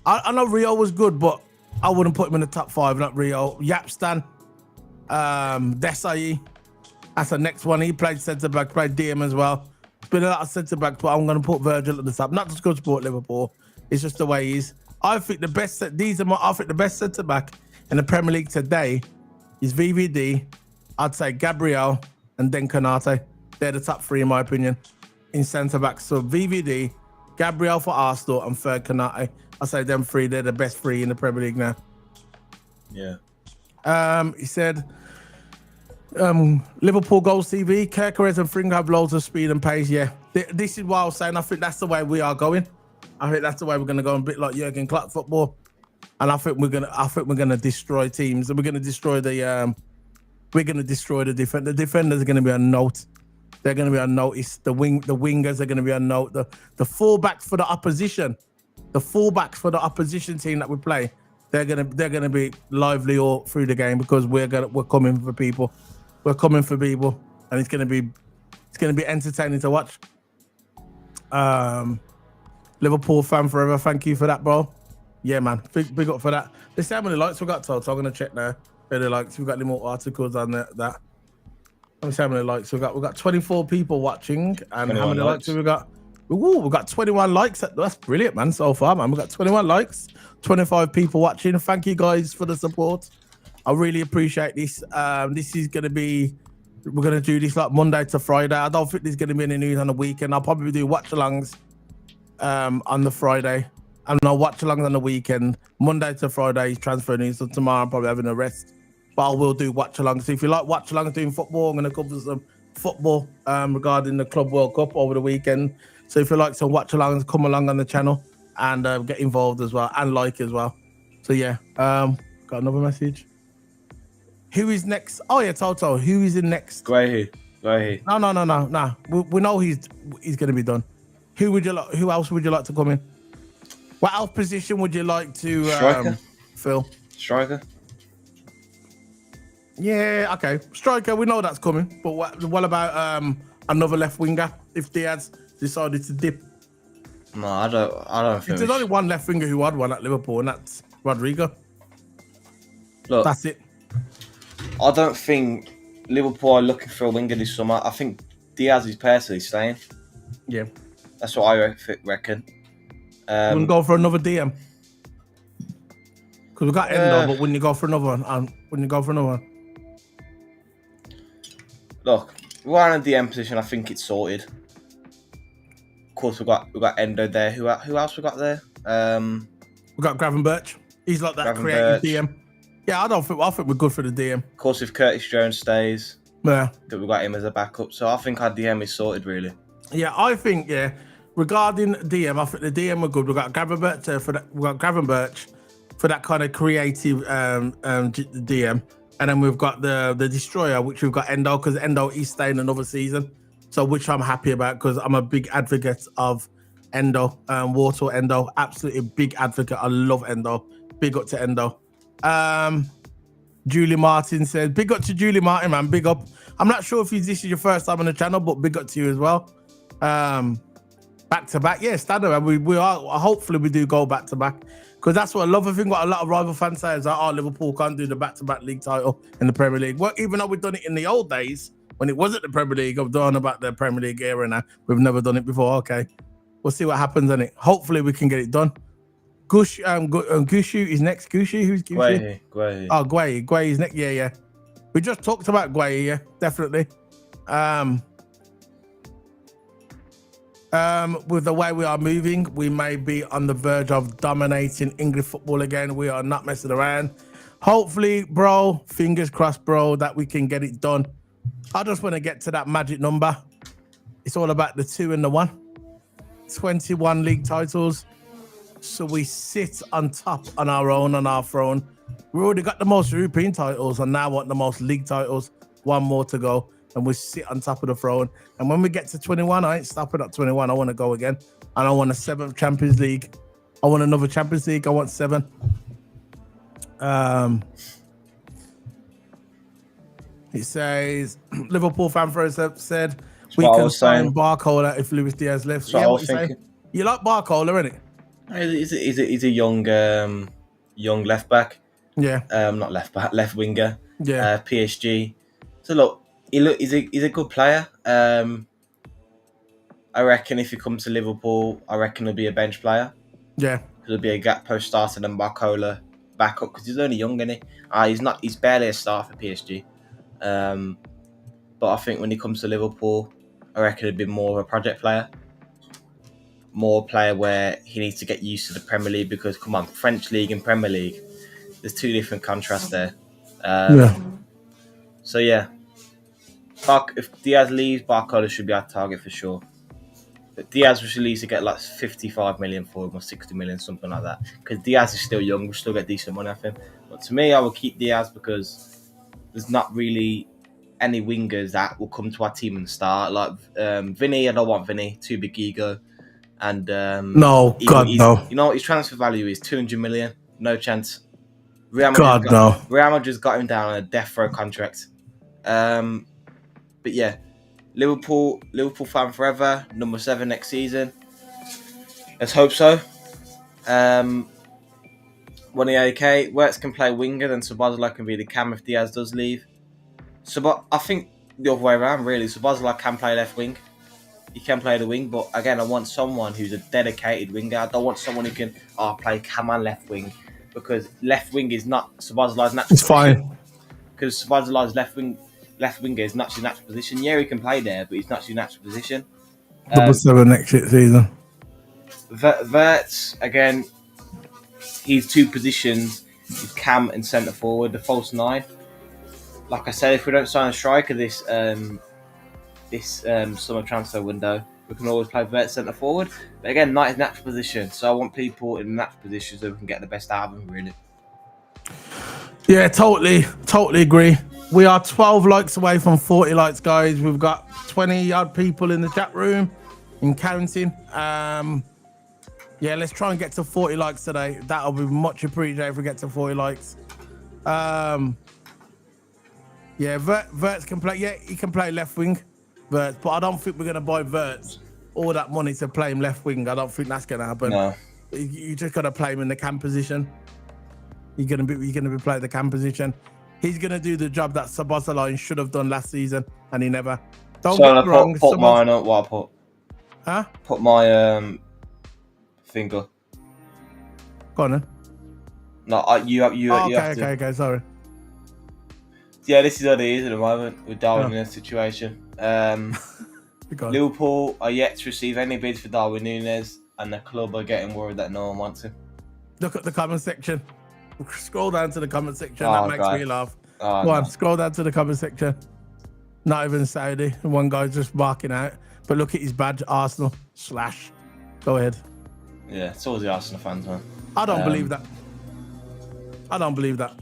I know Rio was good, but I wouldn't put him in the top five. Not Rio. Yapstan, Desai. That's the next one. He played centre back, played DM as well. It's been a lot of centre backs, but I'm going to put Virgil at the top. Not just good support Liverpool. It's just the way he is. I think the best centre back in the Premier League today is VVD. I'd say Gabriel and then Konate. They're the top three in my opinion in centre backs. So VVD, Gabriel for Arsenal, and third Konate. I say them three. They're the best three in the Premier League now. Yeah. He said, Liverpool goals TV, Kerkez and Frimpong have loads of speed and pace. Yeah, this is what I was saying. I think that's the way we are going. I think that's the way we're going to go, a bit like Jurgen Klopp football. And I think we're gonna destroy teams. And we're gonna destroy the defense. The defenders are gonna be on note. They're gonna be unnoticed. The wingers are gonna be on note. The fullbacks for the opposition. The fullbacks for the opposition team that we play, they're gonna be lively all through the game because we're coming for people. We're coming for people, and it's gonna be entertaining to watch. Liverpool fan forever. Thank you for that, bro. Yeah, man. Big up for that. Let's see how many likes we got, Toto. I'm gonna check now. Any likes? We've got any more articles on that. Let me see how many likes we got. We've got 24 people watching, and how many likes have we got? Ooh, we've got 21 likes. That's brilliant, man, so far, man. We've got 21 likes, 25 people watching. Thank you guys for the support. I really appreciate this. This is going to be, we're going to do this like Monday to Friday. I don't think there's going to be any news on the weekend. I'll probably do watch-alongs on the Friday. And I'll watch-alongs on the weekend. Monday to Friday is transfer news. So tomorrow I'm probably having a rest. But I will do watch-alongs. So if you like watch-alongs doing football, I'm going to cover some football regarding the Club World Cup over the weekend. So if you like some watch-alongs, come along on the channel and get involved as well and like as well. So yeah, got another message. Who is next? Oh yeah, Toto. Who is in next? Guehi. No. We know he's going to be done. Who else would you like to come in? What else position would you like to Phil? Striker. Yeah, okay. Striker, we know that's coming. But what about another left winger if Diaz decided to dip? No, I don't think. There's only one left winger who had one at Liverpool, and that's Rodrigo. Look, That's it. I don't think Liverpool are looking for a winger this summer. I think Diaz is personally staying. Yeah. That's what I reckon. Wouldn't go for another DM. Because we got Endo, but wouldn't you go for another one? Wouldn't you go for another one? Look, we're in a DM position. I think it's sorted. Of course, we got Endo there. Who else we got there? We got Gravenberch. He's like that creative DM. Yeah, I think we're good for the DM. Of course, if Curtis Jones stays, yeah, that we got him as a backup. So I think our DM is sorted, really. Yeah, I think regarding DM, I think the DM are good. We got Gravenberch for that. We got Gravenberch for that kind of creative DM, and then we've got the Destroyer, which we've got Endo, because Endo is staying another season. So which I'm happy about, because I'm a big advocate of Endo, Water Endo, absolutely big advocate. I love Endo. Big up to Endo. Julie Martin said, big up to Julie Martin, man. Big up. I'm not sure if this is your first time on the channel, but big up to you as well. Back to back, yeah, standard. We are. Hopefully, we do go back to back, because that's what I love. I think what a lot of rival fans say is that Liverpool can't do the back to back league title in the Premier League. Well, even though we've done it in the old days when it wasn't the Premier League, I've done about the Premier League era now. We've never done it before. Okay, we'll see what happens in it. Hopefully, we can get it done. Gushu is next. Gushu, who's Gushu? Guehi. Oh, Guehi. Guehi's next. Yeah. We just talked about Guehi, yeah, definitely. With the way we are moving, we may be on the verge of dominating English football again. We are not messing around. Hopefully, bro, fingers crossed, bro, that we can get it done. I just want to get to that magic number. It's all about the 2 and the 1. 21 league titles. So we sit on top on our own, on our throne. We already got the most European titles, and now want the most league titles. One more to go, and we sit on top of the throne. And when we get to 21, I ain't stopping at 21. I want to go again. And I want a 7th Champions League. I want another Champions League. I want 7. It says, Liverpool fan first said, we can sign Barcola if Luis Diaz left. So yeah, what you say? You like Barcola, innit? He's a young left back. Yeah. Not left back, left winger. Yeah. PSG. So look, he's a good player. I reckon if he comes to Liverpool, I reckon he'll be a bench player. Yeah. He'll be a gap post starter and Barcola backup, because he's only young, isn't he? He's barely a star for PSG. But I think when he comes to Liverpool, I reckon he'll be more of a project player. More player where he needs to get used to the Premier League, because come on, French League and Premier League, there's 2 different contrasts there. So yeah, if Diaz leaves, Barcola should be our target for sure. But Diaz should at least get like 55 million for him, or 60 million, something like that. Because Diaz is still young, we'll still get decent money off him. But to me, I will keep Diaz, because there's not really any wingers that will come to our team and start. Like Vinny, I don't want Vinny, too big ego. And no. You know what his transfer value is? 200 million. No chance. Real Madrid just got him down on a death row contract. But yeah, Liverpool fan forever. Number 7 next season. Let's hope so. 180k. Wirtz can play winger, then Szoboszlai can be the cam if Diaz does leave. So, I think the other way around, really. Szoboszlai can play left wing. He can play the wing, but again, I want someone who's a dedicated winger. I don't want someone who can play cam and left wing, because left wing is not Szoboszlai's natural position. It's fine. Because Szoboszlai's left winger is not his natural position. Yeah, he can play there, but he's not his natural position. Double 7 next season. Wirtz, again, he's 2 positions. He's cam and centre forward, the false 9. Like I said, if we don't sign a striker this summer transfer window, we can always play Wirtz centre forward. But again, not his natural position. So I want people in natural position so we can get the best out of them, really. Yeah, totally agree. We are 12 likes away from 40 likes, guys. We've got 20 odd people in the chat room and counting. Yeah, let's try and get to 40 likes today. That'll be much appreciated if we get to 40 likes. Yeah, Wirtz can play. Yeah, he can play left wing, Wirtz, but I don't think we're gonna buy Wirtz all that money to play him left wing. I don't think that's gonna happen. No. You just gotta play him in the cam position. You're gonna be playing the cam position. He's gonna do the job that Szoboszlai should have done last season, and he never. Don't So get I me wrong. put mine up. What I put? Huh? Put my finger. Go on then. No, you have to. Okay. Sorry. Yeah, this is what it is at the moment with Darwin Núñez situation. Liverpool are yet to receive any bids for Darwin Núñez, and the club are getting worried that no one wants him. Look at the comment section. Scroll down to the comment section. Oh, that makes me laugh. Oh, Go on, scroll down to the comment section. Not even Saudi. One guy's just barking out. But look at his badge, Arsenal / Go ahead. Yeah, it's always the Arsenal fans, man. I don't believe that. I don't believe that.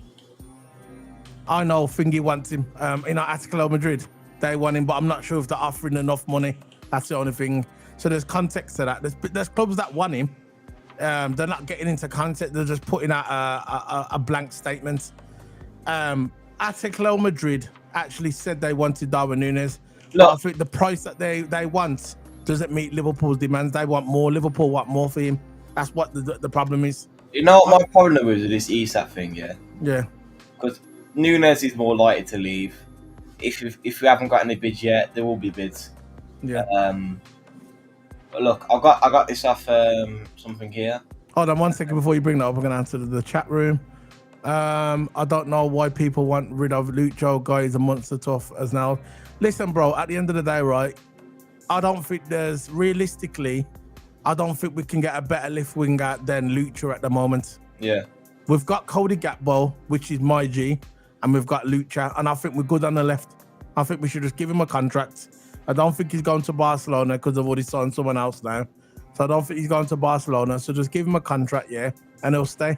I know Thingy wants him. Atletico Madrid, they want him, but I'm not sure if they're offering enough money. That's the only thing. So there's context to that. There's clubs that want him. They're not getting into context. They're just putting out a blank statement. Atletico Madrid actually said they wanted Darwin Núñez. Look, I think the price that they want doesn't meet Liverpool's demands. They want more. Liverpool want more for him. That's what the problem is. You know what my problem with this Isak thing, yeah? Yeah. Because Núñez is more likely to leave. If we haven't got any bids yet, there will be bids. Yeah. But look, I got this off something here. Hold on 1 second before you bring that up. I'm gonna answer the chat room. I don't know why people want rid of Lucho. Guy is a monster tough as now. Listen, bro. At the end of the day, right? I don't think realistically, I don't think we can get a better left winger than Lucho at the moment. Yeah. We've got Cody Gakpo, which is my G, and we've got Lucha, and I think we're good on the left. I think we should just give him a contract. I don't think he's going to Barcelona because I've already signed someone else now. So I don't think he's going to Barcelona. So just give him a contract, yeah, and he'll stay.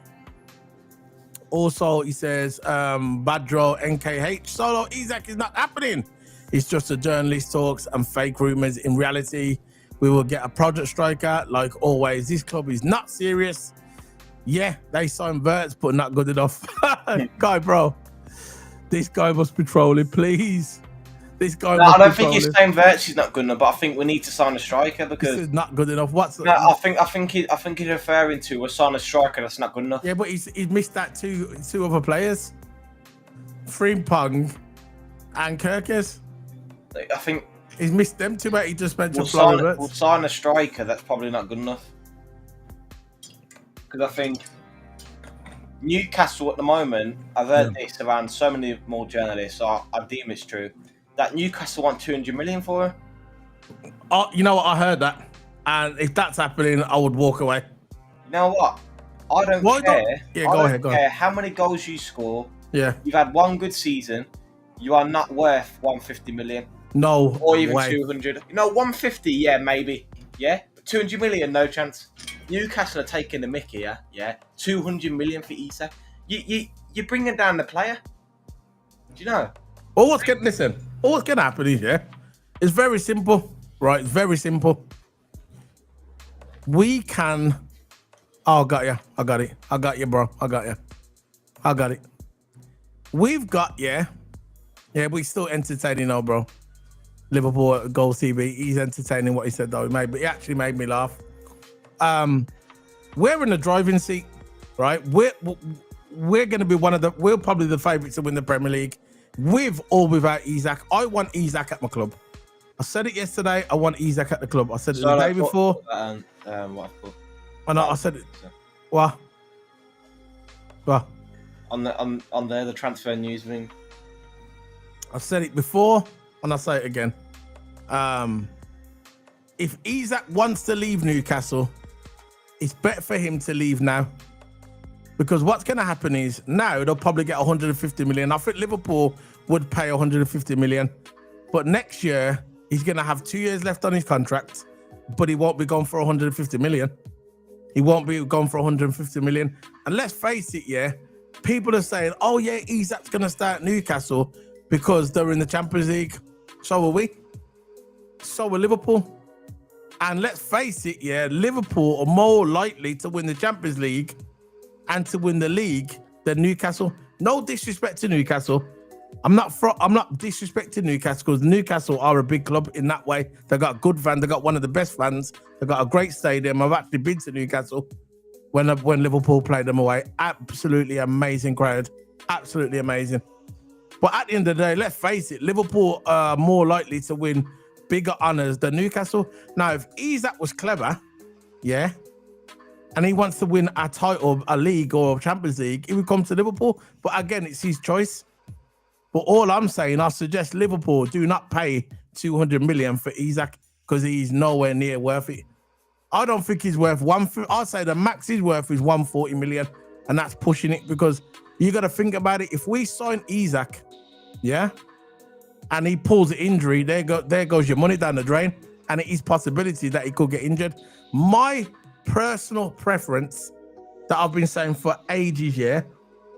Also, he says, Badro NKH, solo Isak is not happening. It's just a journalist talks and fake rumors. In reality, we will get a project striker like always. This club is not serious. Yeah, they signed Wirtz, but not good enough. Guy, bro. This guy must be trolling, please. This guy. No, I don't think he's saying Wirtz is not good enough, but I think we need to sign a striker because this is not good enough. I think he's referring to we're signing a striker that's not good enough. Yeah, but he's missed that two other players, Frimpong and Kerkez. I think he's missed them too, but he just mentioned we'll sign a striker that's probably not good enough. Because I think Newcastle at the moment, I've heard this around so many more journalists, so I deem it's true, that Newcastle want 200 million for her. Oh, you know what? I heard that. And if that's happening, I would walk away. You know what? I don't care. I don't care how many goals you score. Yeah. You've had one good season. You are not worth 150 million. No. Or even 200. You know, 150, yeah, maybe. Yeah. 200 million, no chance. Newcastle are taking the mickey, yeah. 200 million for Isak. You're bringing down the player. Do you know? All what's gonna happen is, it's very simple, right? It's very simple. We can. Oh, got you. I got it. I got you, bro. I got it. We've got Yeah, we still entertaining, though, bro. Liverpool goal TV. He's entertaining what he said, though. He actually made me laugh. We're in the driving seat, right? We're going to be we're probably the favourites to win the Premier League, with or without Isak. I want Isak at my club. I said it yesterday. I want Isak at the club. I said it the day before. I said it. What? On the transfer news thing. I said it before, and I'll say it again. If Isak wants to leave Newcastle, it's better for him to leave now. Because what's going to happen is now they'll probably get 150 million. I think Liverpool would pay 150 million. But next year, he's going to have 2 years left on his contract, but he won't be gone for 150 million. He won't be gone for 150 million. And let's face it, people are saying, oh, yeah, Isak's going to start Newcastle because they're in the Champions League. So are we. So are Liverpool. And let's face it, yeah, Liverpool are more likely to win the Champions League and to win the league than Newcastle. No disrespect to Newcastle. I'm not disrespecting Newcastle because Newcastle are a big club in that way. They got good fans. They got one of the best fans. They got a great stadium. I've actually been to Newcastle when Liverpool played them away. Absolutely amazing crowd. Absolutely amazing. But at the end of the day, let's face it, Liverpool are more likely to win bigger honours than Newcastle. Now, if Isak was clever, yeah, and he wants to win a title, a league or a Champions League, he would come to Liverpool. But again, it's his choice. But all I'm saying, I suggest Liverpool do not pay 200 million for Isak because he's nowhere near worth it. I don't think he's worth I'd say the max he's worth is 140 million, and that's pushing it because you got to think about it. If we sign Isak, yeah, and he pulls an injury, there goes your money down the drain, and it is possibility that he could get injured. My personal preference that I've been saying for ages, yeah,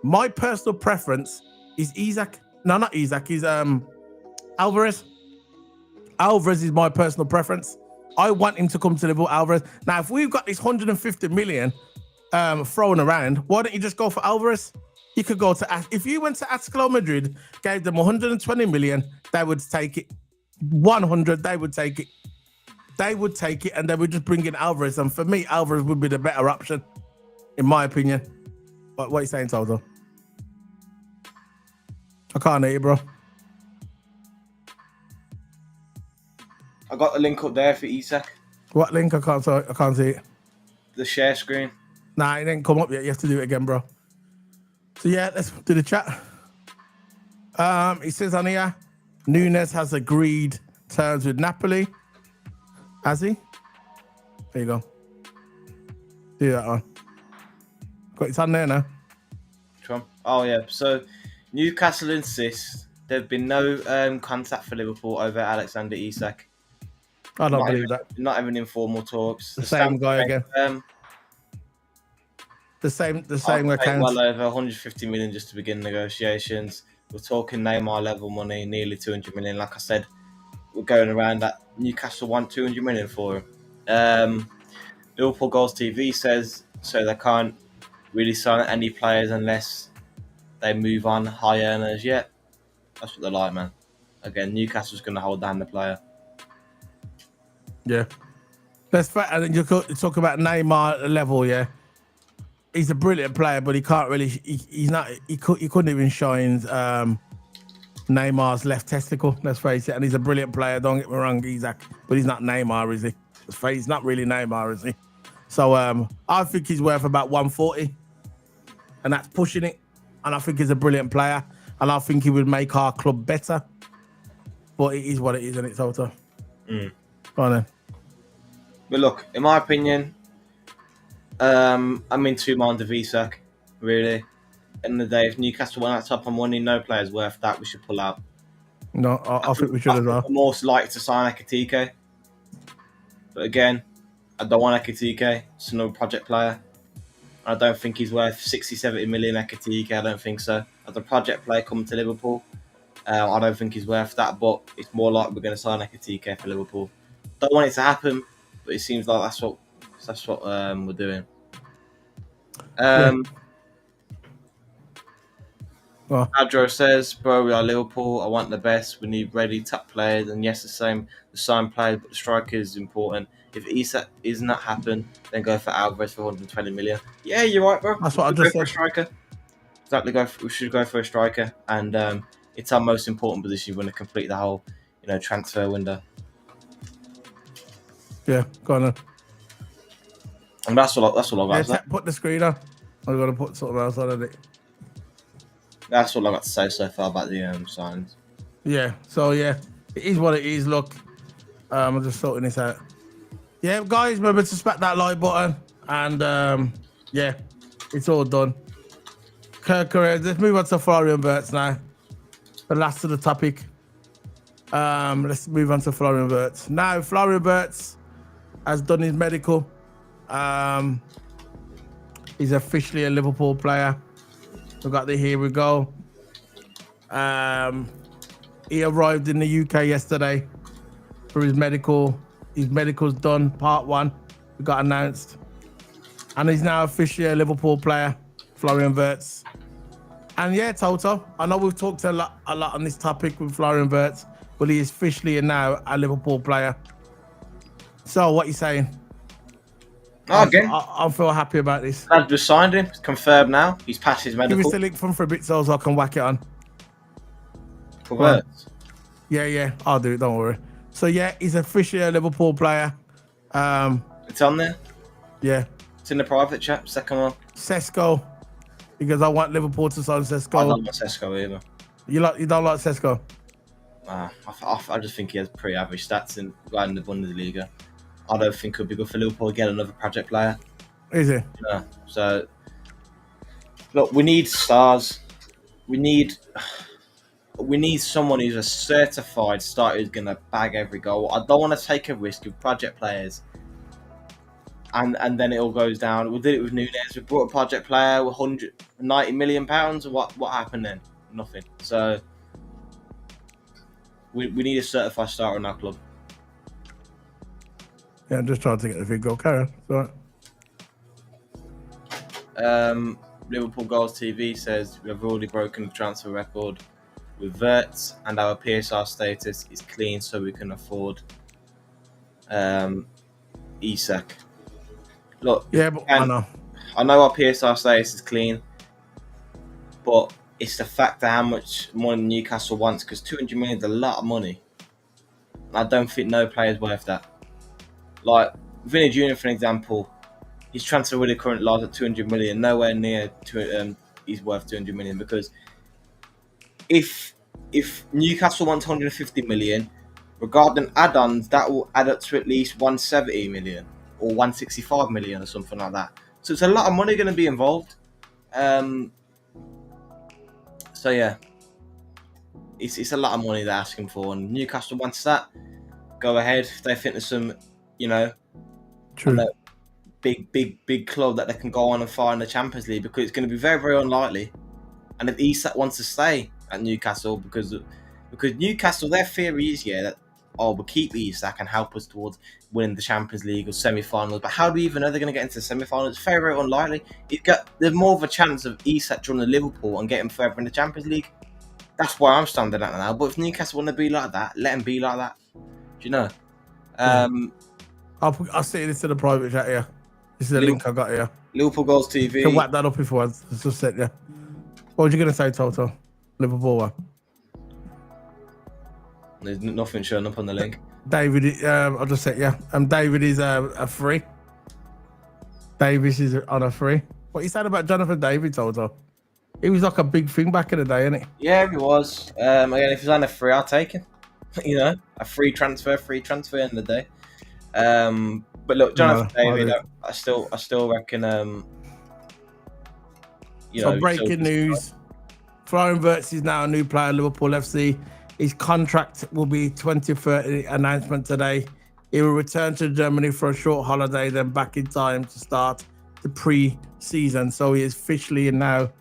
my personal preference is Isak. No, not Isak. He's Alvarez. Alvarez is my personal preference. I want him to come to Liverpool. Alvarez. Now, if we've got this 150 million thrown around, why don't you just go for Alvarez? You could go to, if you went to Atletico Madrid, gave them 120 million, they would take it. 100, they would take it. They would take it, and they would just bring in Alvarez. And for me, Alvarez would be the better option, in my opinion. What are you saying, Toto? I can't hear you, bro. I got the link up there for Isak. What link? I can't see it. The share screen. Nah, it didn't come up yet. You have to do it again, bro. So yeah, let's do the chat. It says on here, Nunes has agreed terms with Napoli. Has he? There you go. Do that one. Got it on there now. Trump. Oh yeah. So Newcastle insists there've been no contact for Liverpool over Alexander Isak. I don't believe that. Not even informal talks. The same guy again. The same account. Well over 150 million just to begin negotiations. We're talking Neymar level money, nearly 200 million. Like I said, we're going around that Newcastle want 200 million for him. Liverpool Goals TV says so they can't really sign any players unless they move on high earners yet. That's what they're like, man. Again, Newcastle's going to hold down the player. Yeah. That's fact. And you talk about Neymar level, yeah. He's a brilliant player, but he can't really. He's not. He couldn't even shine Neymar's left testicle. Let's face it. And he's a brilliant player. Don't get me wrong, Isak, but he's not Neymar, is he? He's not really Neymar, is he? So I think he's worth about 140, and that's pushing it. And I think he's a brilliant player, and I think he would make our club better. But it is what it is, isn't it, Toto? Go on then. But look, in my opinion, I'm in two minds of Isak, really. End of the day, if Newcastle went out top on money, no player's worth that. We should pull out. No, I think we should as well. I'm more likely to sign Ekitike. But again, I don't want Ekitike. It's another project player. I don't think he's worth 60, 70 million Ekitike. I don't think so. As a project player coming to Liverpool, I don't think he's worth that. But it's more likely we're going to sign Ekitike for Liverpool. Don't want it to happen, but it seems like that's what we're doing. Adro says, bro, we are Liverpool. I want the best. We need ready top players. And yes, the sign players, but the striker is important. If Isak is not happen, then go for Alvarez for 120 million. Yeah, you're right, bro. That's what I just said. For a striker. Exactly, we should go for a striker. And it's our most important position when to complete the whole, transfer window. Yeah, go on then. And that's all I got. Yeah, put the screen on. I've got to put something else on it. That's all I got to say so far about the signs. Yeah, so yeah, it is what it is. Look, I'm just sorting this out. Yeah, guys, remember to smack that like button. And yeah, it's all done. Kerkez, let's move on to Florian Wirtz now. The last of the topic. Let's move on to Florian Wirtz. Now, Florian Wirtz has done his medical. He's officially a Liverpool player. Here we go. He arrived in the UK yesterday for his medical. His medical's done. Part 1. We got announced. And he's now officially a Liverpool player, Florian Wirtz. And yeah, Toto, I know we've talked a lot on this topic with Florian Wirtz, but he is officially now a Liverpool player. So what are you saying? Again, I feel happy about this. I've just signed him. It's confirmed now. He's passed his medical. Give us the link from for a bit so I can whack it on. For Wirtz. Yeah, I'll do it. Don't worry. So yeah, he's officially a Liverpool player. It's on there. Yeah. It's in the private chat. Second one. Sesko, because I want Liverpool to sign Sesko. I don't like Sesko either. You don't like Sesko? I just think he has pretty average stats in the Bundesliga. I don't think he'll be good for Liverpool. Get another project player. Is he? Yeah. So look, we need stars. We need someone who's a certified starter who's going to bag every goal. I don't want to take a risk with project players. And then it all goes down. We did it with Nunes. We brought a project player with £190 million. What happened then? Nothing. So we need a certified starter in our club. Yeah, I'm just trying to get the figure. Karin. Sorry. Liverpool Goals TV says we have already broken the transfer record with Wirtz, and our PSR status is clean, so we can afford Isak. Look, yeah, but I know our PSR status is clean, but it's the fact of how much money Newcastle wants, because 200 million is a lot of money. I don't think no player's worth that. Like Vinny Jr., for example, his transfer really current lies at 200 million, nowhere near he's worth 200 million, because if Newcastle wants 150 million, regarding add-ons, that will add up to at least 170 million or 165 million or something like that. So it's a lot of money going to be involved. So yeah, it's a lot of money they're asking for, and Newcastle wants that. Go ahead if they think there's some, true. Big club that they can go on and fight in the Champions League, because it's going to be very, very unlikely. And if Isak wants to stay at Newcastle, because Newcastle, their theory is that we'll keep Isak and help us towards winning the Champions League or semi-finals. But how do we even know they're going to get into the semi-finals? It's very, very unlikely. There's more of a chance of Isak joining Liverpool and getting further in the Champions League. That's why I'm standing at now. But if Newcastle want to be like that, let them be like that. Do you know? I'll say this to the private chat here. This is the link I got here. Liverpool Goals TV. You can whack that up if you want. It's just set, yeah. What were you going to say, Toto? Liverpool one. There's nothing showing up on the link. David, I'll just say, yeah. David is a free. Davis is on a free. What you said about Jonathan David, Toto? He was like a big thing back in the day, isn't he? Yeah, he was. Again, if he's on a free, I'll take him. A free transfer in the day. But look, Jonathan David, I still reckon. So breaking news: Florian Wirtz is now a new player at Liverpool FC. His contract will be 2030. Announcement today. He will return to Germany for a short holiday, then back in time to start the pre-season. So he is officially now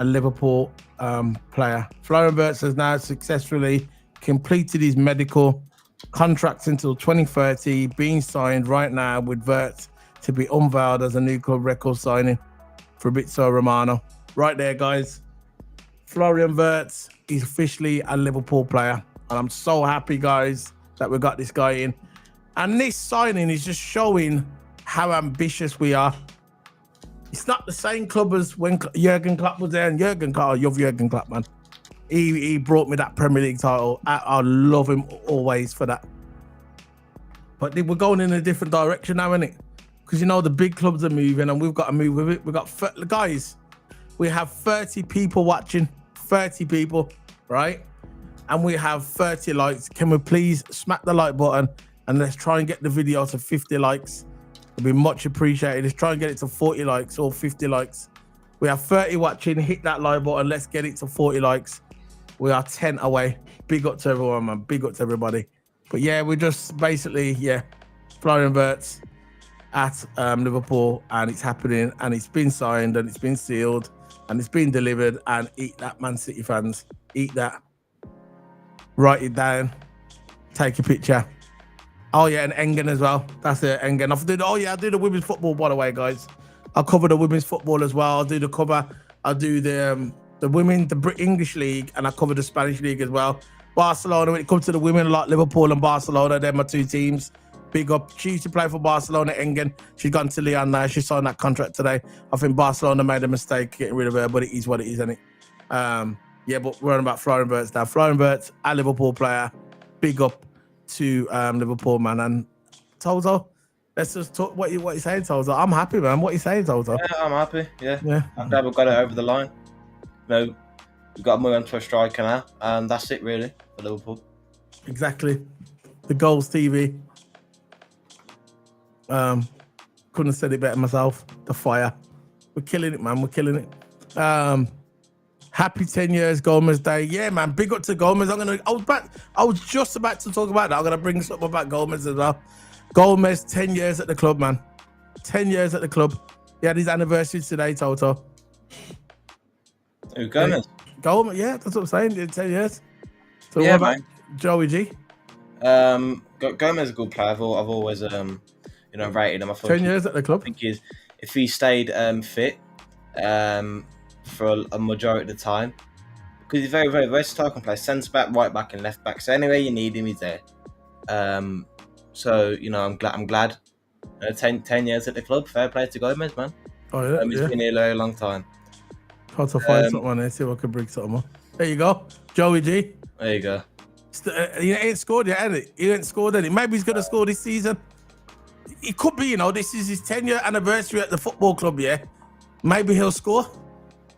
a Liverpool player. Florian Wirtz has now successfully completed his medical contract until 2030, being signed right now with Wirtz to be unveiled as a new club record signing for Fabrizio Romano. Right there, guys. Florian Wirtz is officially a Liverpool player. And I'm so happy, guys, that we got this guy in. And this signing is just showing how ambitious we are. It's not the same club as when Jurgen Klopp was there. And Jurgen Klopp, I love Jurgen Klopp, man. He brought me that Premier League title. I love him always for that. But we're going in a different direction now, isn't it? Because, the big clubs are moving and we've got to move with it. We've got, guys, we have 30 people watching. 30 people, right? And we have 30 likes. Can we please smack the like button and let's try and get the video to 50 likes. It'll be much appreciated. Let's try and get it to 40 likes or 50 likes. We have 30 watching. Hit that like button. Let's get it to 40 likes. We are 10 away. Big up to everyone, man. Big up to everybody. But yeah, we're just basically, Florian Wirtz at Liverpool, and it's happening, and it's been signed, and it's been sealed, and it's been delivered. And eat that, Man City fans. Eat that. Write it down. Take a picture. Oh yeah, and Engen as well. That's it, Engen. I do the women's football, by the way, guys. I cover the women's football as well. I'll do the cover. I'll do the women, the English league, and I cover the Spanish league as well. Barcelona, when it comes to the women, like Liverpool and Barcelona, they're my two teams. Big up. She used to play for Barcelona, Engen. She's gone to Lyon now. She signed that contract today. I think Barcelona made a mistake getting rid of her, but it is what it is, isn't it? Yeah, but we're on about Florian Wirtz now. Florian Wirtz, a Liverpool player. Big up to Liverpool, man. And Toto, let's just talk what you saying, Toto. I'm happy, man. What you saying, Toto? Yeah, I'm happy. Yeah. Yeah. I'm glad we got it over the line. No, we've got to move on to a striker now, and that's it really for Liverpool. Exactly. The goals TV. Couldn't have said it better myself. The fire. We're killing it, man. We're killing it. Happy 10 years Gomez Day. Yeah, man. Big up to Gomez. I was just about to talk about that. I'm gonna bring something about Gomez as well. Gomez, 10 years at the club, man. 10 years at the club. He had his anniversary today, Toto. Who, Gomez? Gomez, yeah, that's what I'm saying. 10 years. So Yeah, what about man. Joey G? Gomez is a good player. I've always rated him. I thought 10 years at the club. I think if he stayed fit for a majority of the time, because he's very, very versatile, can play centre back, right back, and left back. So anywhere you need him, he's there. So I'm glad. 10 years at the club. Fair play to Gomez, man. Oh yeah, He's been here a very long time. Try to find something on there. See if I can bring something on. There you go, Joey G. There you go. He ain't scored yet, has he? He ain't scored any. Maybe he's gonna score this season. It could be, this is his 10-year anniversary at the football club. Yeah, maybe he'll score.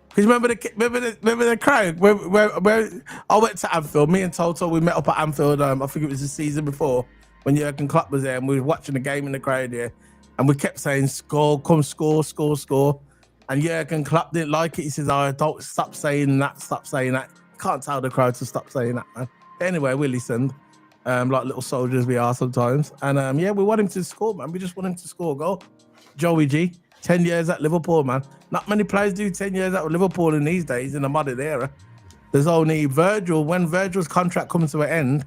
Because remember the crowd where I went to Anfield. Me and Toto, we met up at Anfield. I think it was the season before when Jurgen Klopp was there, and we were watching the game in the crowd here, and we kept saying, "Score, come score, score, score." And Jurgen Klopp didn't like it. He says, "Oh, don't stop saying that. Stop saying that." Can't tell the crowd to stop saying that, man. Anyway, we listened, like little soldiers we are sometimes. And yeah, we want him to score, man. We just want him to score a goal. Joey G, 10 years at Liverpool, man. Not many players do 10 years at Liverpool in these days, in the modern era. There's only Virgil. When Virgil's contract comes to an end,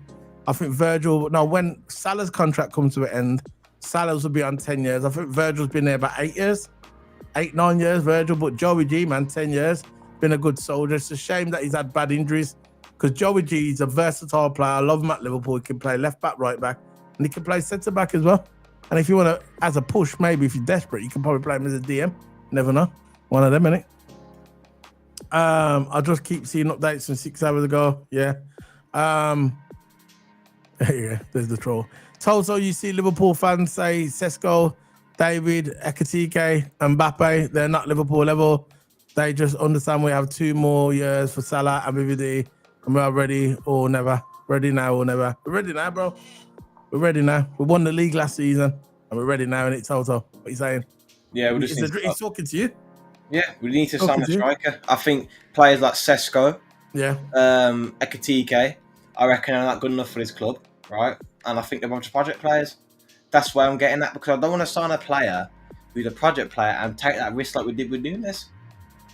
I think when Salah's contract comes to an end, Salah's will be on 10 years. I think Virgil's been there about 8 years. 8-9 years, Virgil. But Joey G, man, 10 years. Been a good soldier. It's a shame that he's had bad injuries, because Joey G is a versatile player. I love him at Liverpool. He can play left back, right back, and he can play centre back as well. And if you want to, as a push, maybe if you're desperate, you can probably play him as a DM. Never know. One of them, innit? I just keep seeing updates from 6 hours ago. Yeah. Yeah, there's the troll. Toto, you see Liverpool fans say Sesko, David, Ekitike, and Mbappe, they're not Liverpool level. They just understand we have 2 more years for Salah and BVD, and we are ready or never. Ready now or never. We're ready now, bro. We're ready now. We won the league last season, and we're ready now, and it's Toto. What are you saying? Yeah, He's talking to you. Yeah, we need to sign a striker. I think players like Sesko, Ekitike, I reckon are not good enough for this club, right? And I think they're a bunch of project players. That's why I'm getting that, because I don't want to sign a player who's a project player and take that risk like we did with Nunes.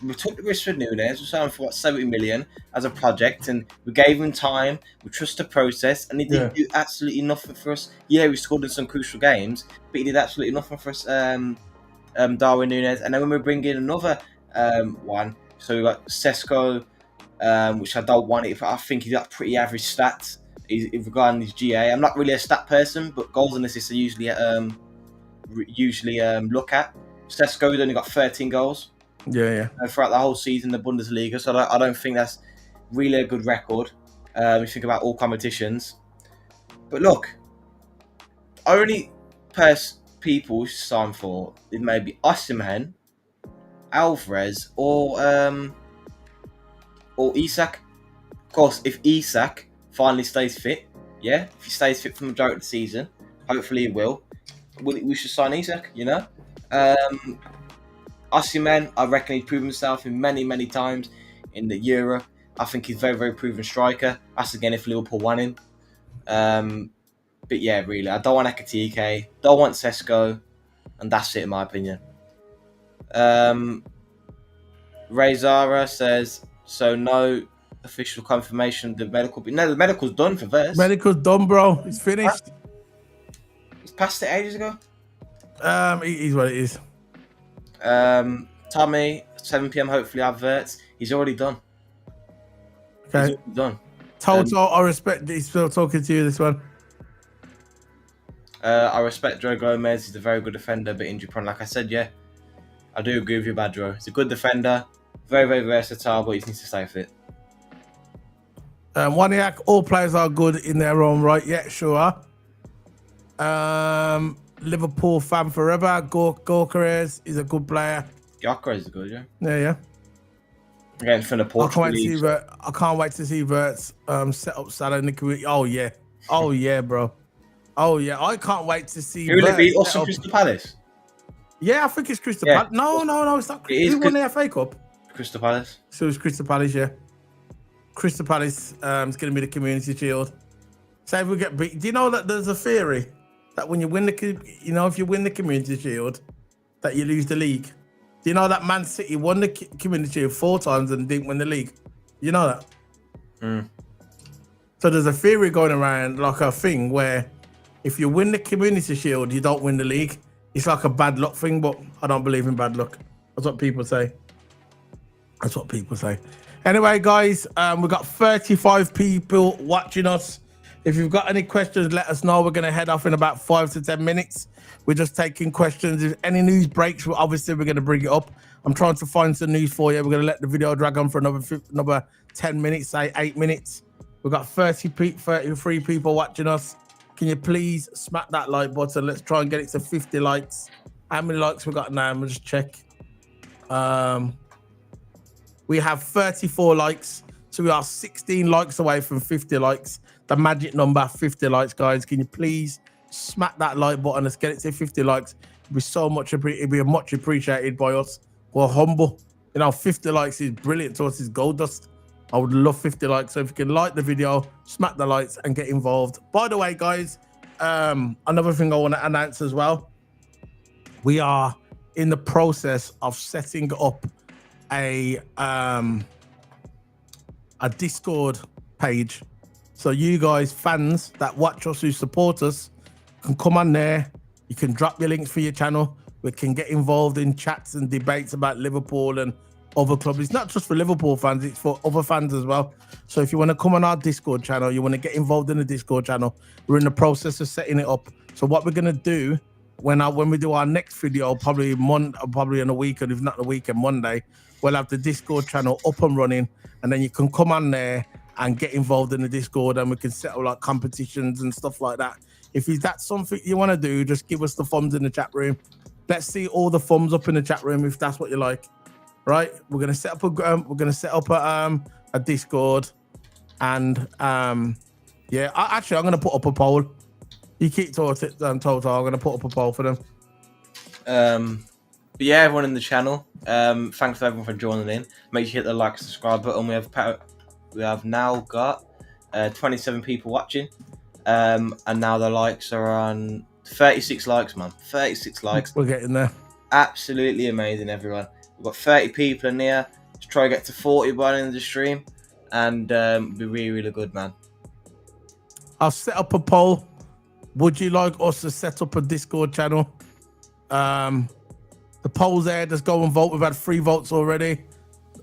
We took the risk with Nunes. We signed him for 70 million as a project, and we gave him time. We trust the process, and he did do absolutely nothing for us. Yeah, we scored in some crucial games, but he did absolutely nothing for us. Darwin Nunes, and then when we bring in another one, so we got Sesko, which I don't want it. I think he's got pretty average stats. Regarding his GA, I'm not really a stat person, but goals and assists are usually look at. Sesko's only got 13 goals. Throughout the whole season, the Bundesliga. So I don't think that's really a good record. If you think about all competitions. But look, only people sign for it may be Osimhen, Alvarez, or Isak. Of course, if Isak finally stays fit, if he stays fit for the majority of the season, hopefully he will. We should sign Isak, Osimhen, I reckon he's proven himself in many times in the Euro. I think he's a very, very proven striker. That's again if Liverpool want him. But yeah, really, I don't want Ekitike, don't want Sesko, and that's it in my opinion. Ray Zara says, so no official confirmation the medical. No, the medical's done for Verse. Medical's done, bro. It's finished. passed it ages ago. It is what it is. Tommy, 7 p.m. hopefully adverts. He's already done. Okay. He's already done. Toto, I respect that he's still talking to you this one. I respect Joe Gomez. He's a very good defender, but injury prone. Like I said, yeah, I do agree with you, Badro. He's a good defender, very, very versatile, but he needs to stay fit. Waniak, all players are good in their own right. Yeah, sure. Liverpool fan forever. Kerkez is a good player. Gyökeres is good, yeah. Yeah. Again, from the I Portugal league. can't wait to see Wirtz set up Salah in the community. Oh yeah, bro. Oh yeah, I can't wait to see. Who will it be? Wirtz Also set up- Crystal Palace. Yeah, I think it's Crystal Yeah. Palace. No, it's not. It is Who won the FA Cup? Crystal Palace. So it's Crystal Palace, yeah. Crystal Palace is going to be the Community Shield. So if we get beat, do you know that there's a theory that when you win if you win the Community Shield, that you lose the league? Do you know that Man City won the Community Shield 4 times and didn't win the league? You know that? So there's a theory going around, like a thing where if you win the Community Shield, you don't win the league. It's like a bad luck thing, but I don't believe in bad luck. That's what people say. Anyway, guys, we've got 35 people watching us. If you've got any questions, let us know. We're going to head off in about 5 to 10 minutes. We're just taking questions. If any news breaks, obviously we're going to bring it up. I'm trying to find some news for you. We're going to let the video drag on for another 10 minutes, say 8 minutes. We've got 33 people watching us. Can you please smack that like button? Let's try and get it to 50 likes. How many likes we got now? We'll just check. We have 34 likes. So we are 16 likes away from 50 likes. The magic number, 50 likes, guys. Can you please smack that like button? Let's get it to 50 likes. It'd be much appreciated by us. We're humble. 50 likes is brilliant to us. It's gold dust. I would love 50 likes. So if you can like the video, smack the likes and get involved. By the way, guys, another thing I want to announce as well. We are in the process of setting up a Discord page. So you guys, fans that watch us, who support us, can come on there. You can drop your links for your channel. We can get involved in chats and debates about Liverpool and other clubs. It's not just for Liverpool fans, it's for other fans as well. So if you want to come on our Discord channel, you want to get involved in the Discord channel, we're in the process of setting it up. So what we're going to do when we do our next video, probably in a weekend, if not the weekend, Monday, we'll have the Discord channel up and running, and then you can come on there and get involved in the Discord, and we can set up like competitions and stuff like that. If that's something you want to do, just give us the thumbs in the chat room. Let's see all the thumbs up in the chat room if that's what you like. Right? We're gonna set up a Discord, and yeah. Actually, I'm gonna put up a poll. You keep talking, Toto. I'm gonna put up a poll for them. But yeah, everyone in the channel, thanks for everyone for joining in. Make sure you hit the like and subscribe button. We have now got 27 people watching, and now the likes are on 36 likes, man. 36 likes. We're getting there. Absolutely amazing, everyone. We've got 30 people in here. Let's try to get to 40 by the end of the stream, and be really, really good, man. I'll set up a poll. Would you like us to set up a Discord channel? The poll's there. Just go and vote. We've had 3 votes already.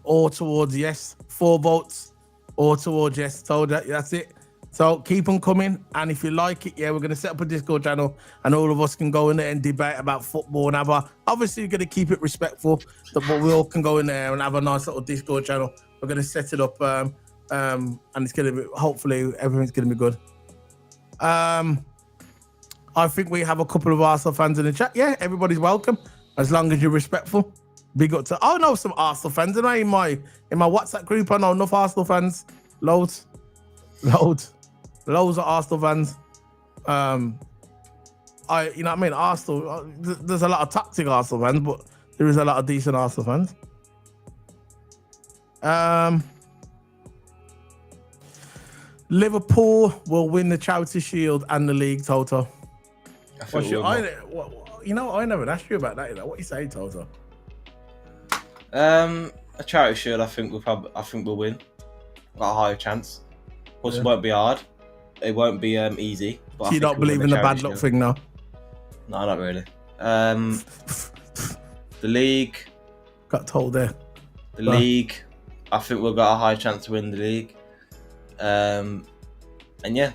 All towards yes. 4 votes. All towards yes. So that's it. So keep on coming. And if you like it, yeah, we're going to set up a Discord channel, and all of us can go in there and debate about football and obviously, you're going to keep it respectful, but we all can go in there and have a nice little Discord channel. We're going to set it up, and it's going to be, hopefully, everything's going to be good. I think we have a couple of Arsenal fans in the chat. Yeah, everybody's welcome, as long as you're respectful. Big up to, I know some Arsenal fans, and in my WhatsApp group, I know enough Arsenal fans. Loads of Arsenal fans. You know what I mean? Arsenal, there's a lot of toxic Arsenal fans, but there is a lot of decent Arsenal fans. Liverpool will win the Charity Shield and the league, Toto. I never asked you about that. What you say, Toto? A Charity Shield, I think we'll win. Got a higher chance. Of course, It won't be hard. It won't be easy. But So you don't believe in the bad luck thing now? No, not really. The league. Got told there. The league. I think we've got a high chance to win the league. And yeah,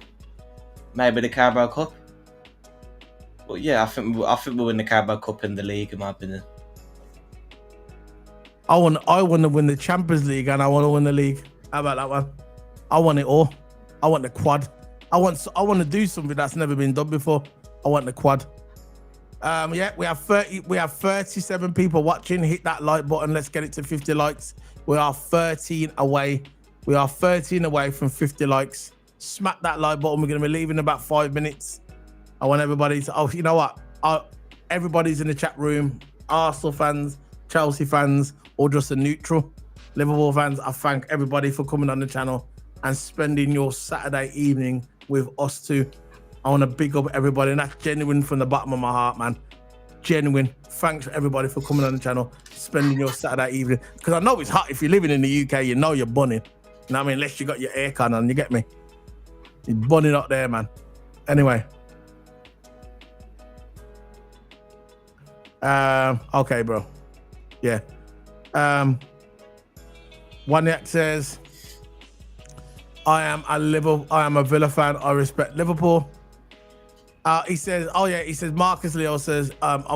maybe the Carabao Cup. But yeah, I think we'll win the Carabao Cup in the league, in my opinion. I want to win the Champions League and I want to win the league. How about that one? I want it all. I want the quad. I want to do something that's never been done before. I want the quad. Yeah, we have 37 people watching. Hit that like button. Let's get it to 50 likes. We are 13 away. We are 13 away from 50 likes. Smack that like button. We're going to be leaving in about 5 minutes. I want everybody to, oh, you know what? Everybody's in the chat room. Arsenal fans, Chelsea fans, or just a neutral. Liverpool fans, I thank everybody for coming on the channel and spending your Saturday evening with us too. I want to big up everybody, and that's genuine from the bottom of my heart, man. Genuine. Thanks for everybody for coming on the channel, spending your Saturday evening. Because I know it's hot. If you're living in the UK, you know you're bunning. You know what I mean? Unless you got your aircon on, you get me? You're bunning up there, man. Anyway. Okay, bro. Yeah. Waniak says, I am a Villa fan. I respect Liverpool. He says, oh yeah, he says, Marcus Leo says, I'm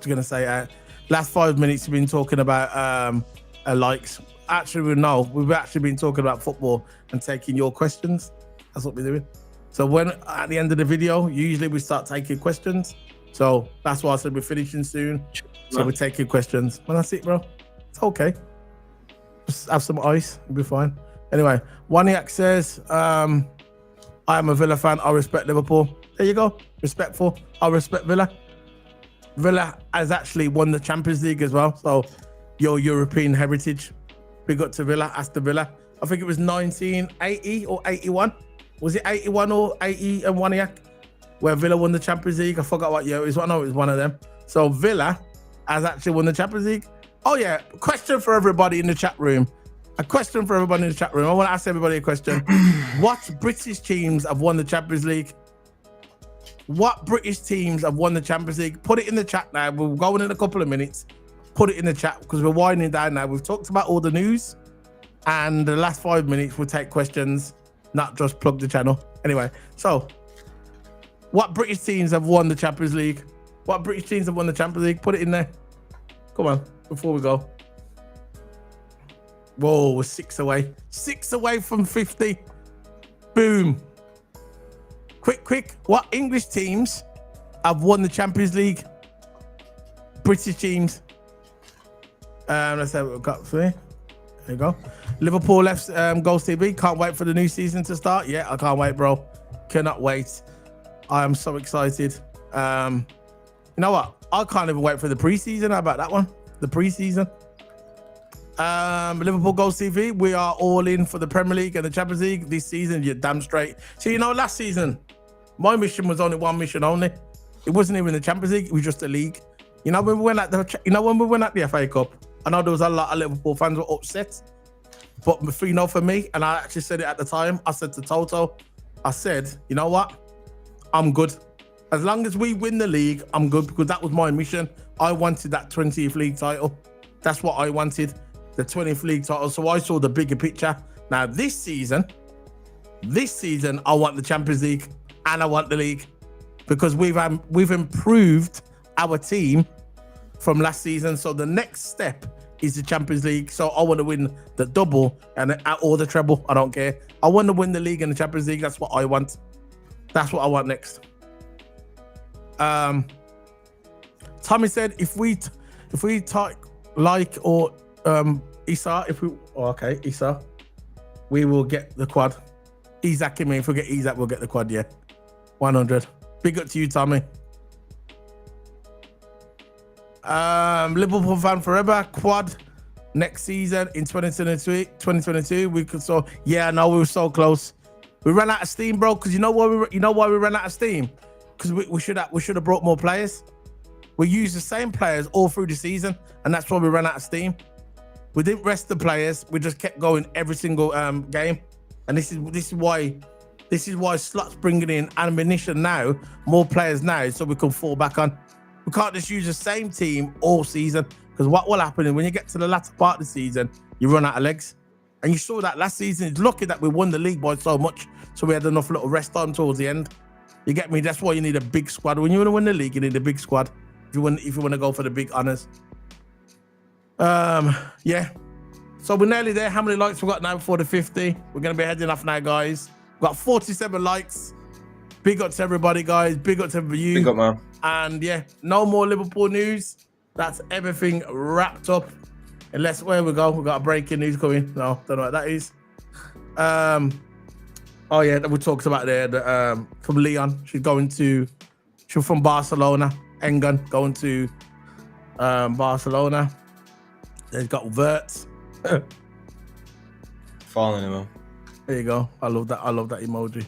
gonna say, last 5 minutes we've been talking about likes. Actually, no, we've actually been talking about football and taking your questions. That's what we're doing. So when at the end of the video, usually we start taking questions. So that's why I said we're finishing soon. So we're taking questions. Well, that's it, bro. It's okay. Just have some ice, you'll be fine. Anyway, Waniak says, I am a Villa fan. I respect Liverpool. There you go. Respectful. I respect Villa. Villa has actually won the Champions League as well. So your European heritage. Big up to Villa. Aston Villa. I think it was 1980 or 81. Was it 81 or 80 and Waniak? Where Villa won the Champions League. I forgot what year it was. I know it was one of them. So Villa has actually won the Champions League. Oh yeah. Question for everybody in the chat room. A question for everybody in the chat room. I want to ask everybody a question. What British teams have won the Champions League? What British teams have won the Champions League? Put it in the chat now. We'll go in a couple of minutes. Put it in the chat because we're winding down now. We've talked about all the news, and the last 5 minutes we'll take questions, not just plug the channel. Anyway, so what British teams have won the Champions League? What British teams have won the Champions League? Put it in there. Come on, before we go. Whoa, we're 6 away. 6 away from 50. Boom. Quick. What English teams have won the Champions League? British teams. Let's have what we've got for you. There you go. Liverpool left Goals TV. Can't wait for the new season to start. Yeah, I can't wait, bro. Cannot wait. I am so excited. You know what? I can't even wait for the preseason. How about that one? The preseason. Liverpool Goals TV, we are all in for the Premier League and the Champions League this season. You're damn straight. So you know, last season my mission was only one mission only. It wasn't even the Champions League, it was just the league. You know, when we went at the FA Cup, I know there was a lot of Liverpool fans were upset, but for me, and I actually said it at the time, I said to Toto, I said, you know what, I'm good as long as we win the league. I'm good, because that was my mission. I wanted that 20th league title. That's what I wanted, the 20th league title. So I saw the bigger picture. Now this season I want the Champions League and I want the league, because we've improved our team from last season. So the next step is the Champions League. So I want to win the double or the treble. I don't care. I want to win the league and the Champions League. That's what I want. That's what I want next. Tommy said if we type like or Isak, Isak, we will get the quad. Isak, if we get Isak, we'll get the quad. Yeah, 100. Big up to you, Tommy. Liverpool fan forever. Quad next season in 2022. We could we were so close. We ran out of steam, bro. Because you know why we ran out of steam? Because we should have brought more players. We used the same players all through the season, and that's why we ran out of steam. We didn't rest the players. We just kept going every single game, and this is why This is why Slot's bringing in ammunition now, more players now, so we can fall back on. We can't just use the same team all season, because what will happen is when you get to the latter part of the season, you run out of legs. And you saw that last season. It's lucky that we won the league by so much, so we had enough little rest time towards the end. You get me? That's why you need a big squad. When you want to win the league, you need a big squad. If you want to go for the big honors. Yeah. So we're nearly there. How many likes we got now before the 50? We're gonna be heading off now, guys. We've got 47 likes. Big up to everybody, guys. Big up to you. Big up, man. And yeah, no more Liverpool news. That's everything wrapped up. Unless, where we go, we've got a breaking news coming. No, don't know what that is. Oh yeah, we talked about there from Leon. She's from Barcelona. Engen going to Barcelona. They've got Wirtz. Following him up. There you go. I love that emoji.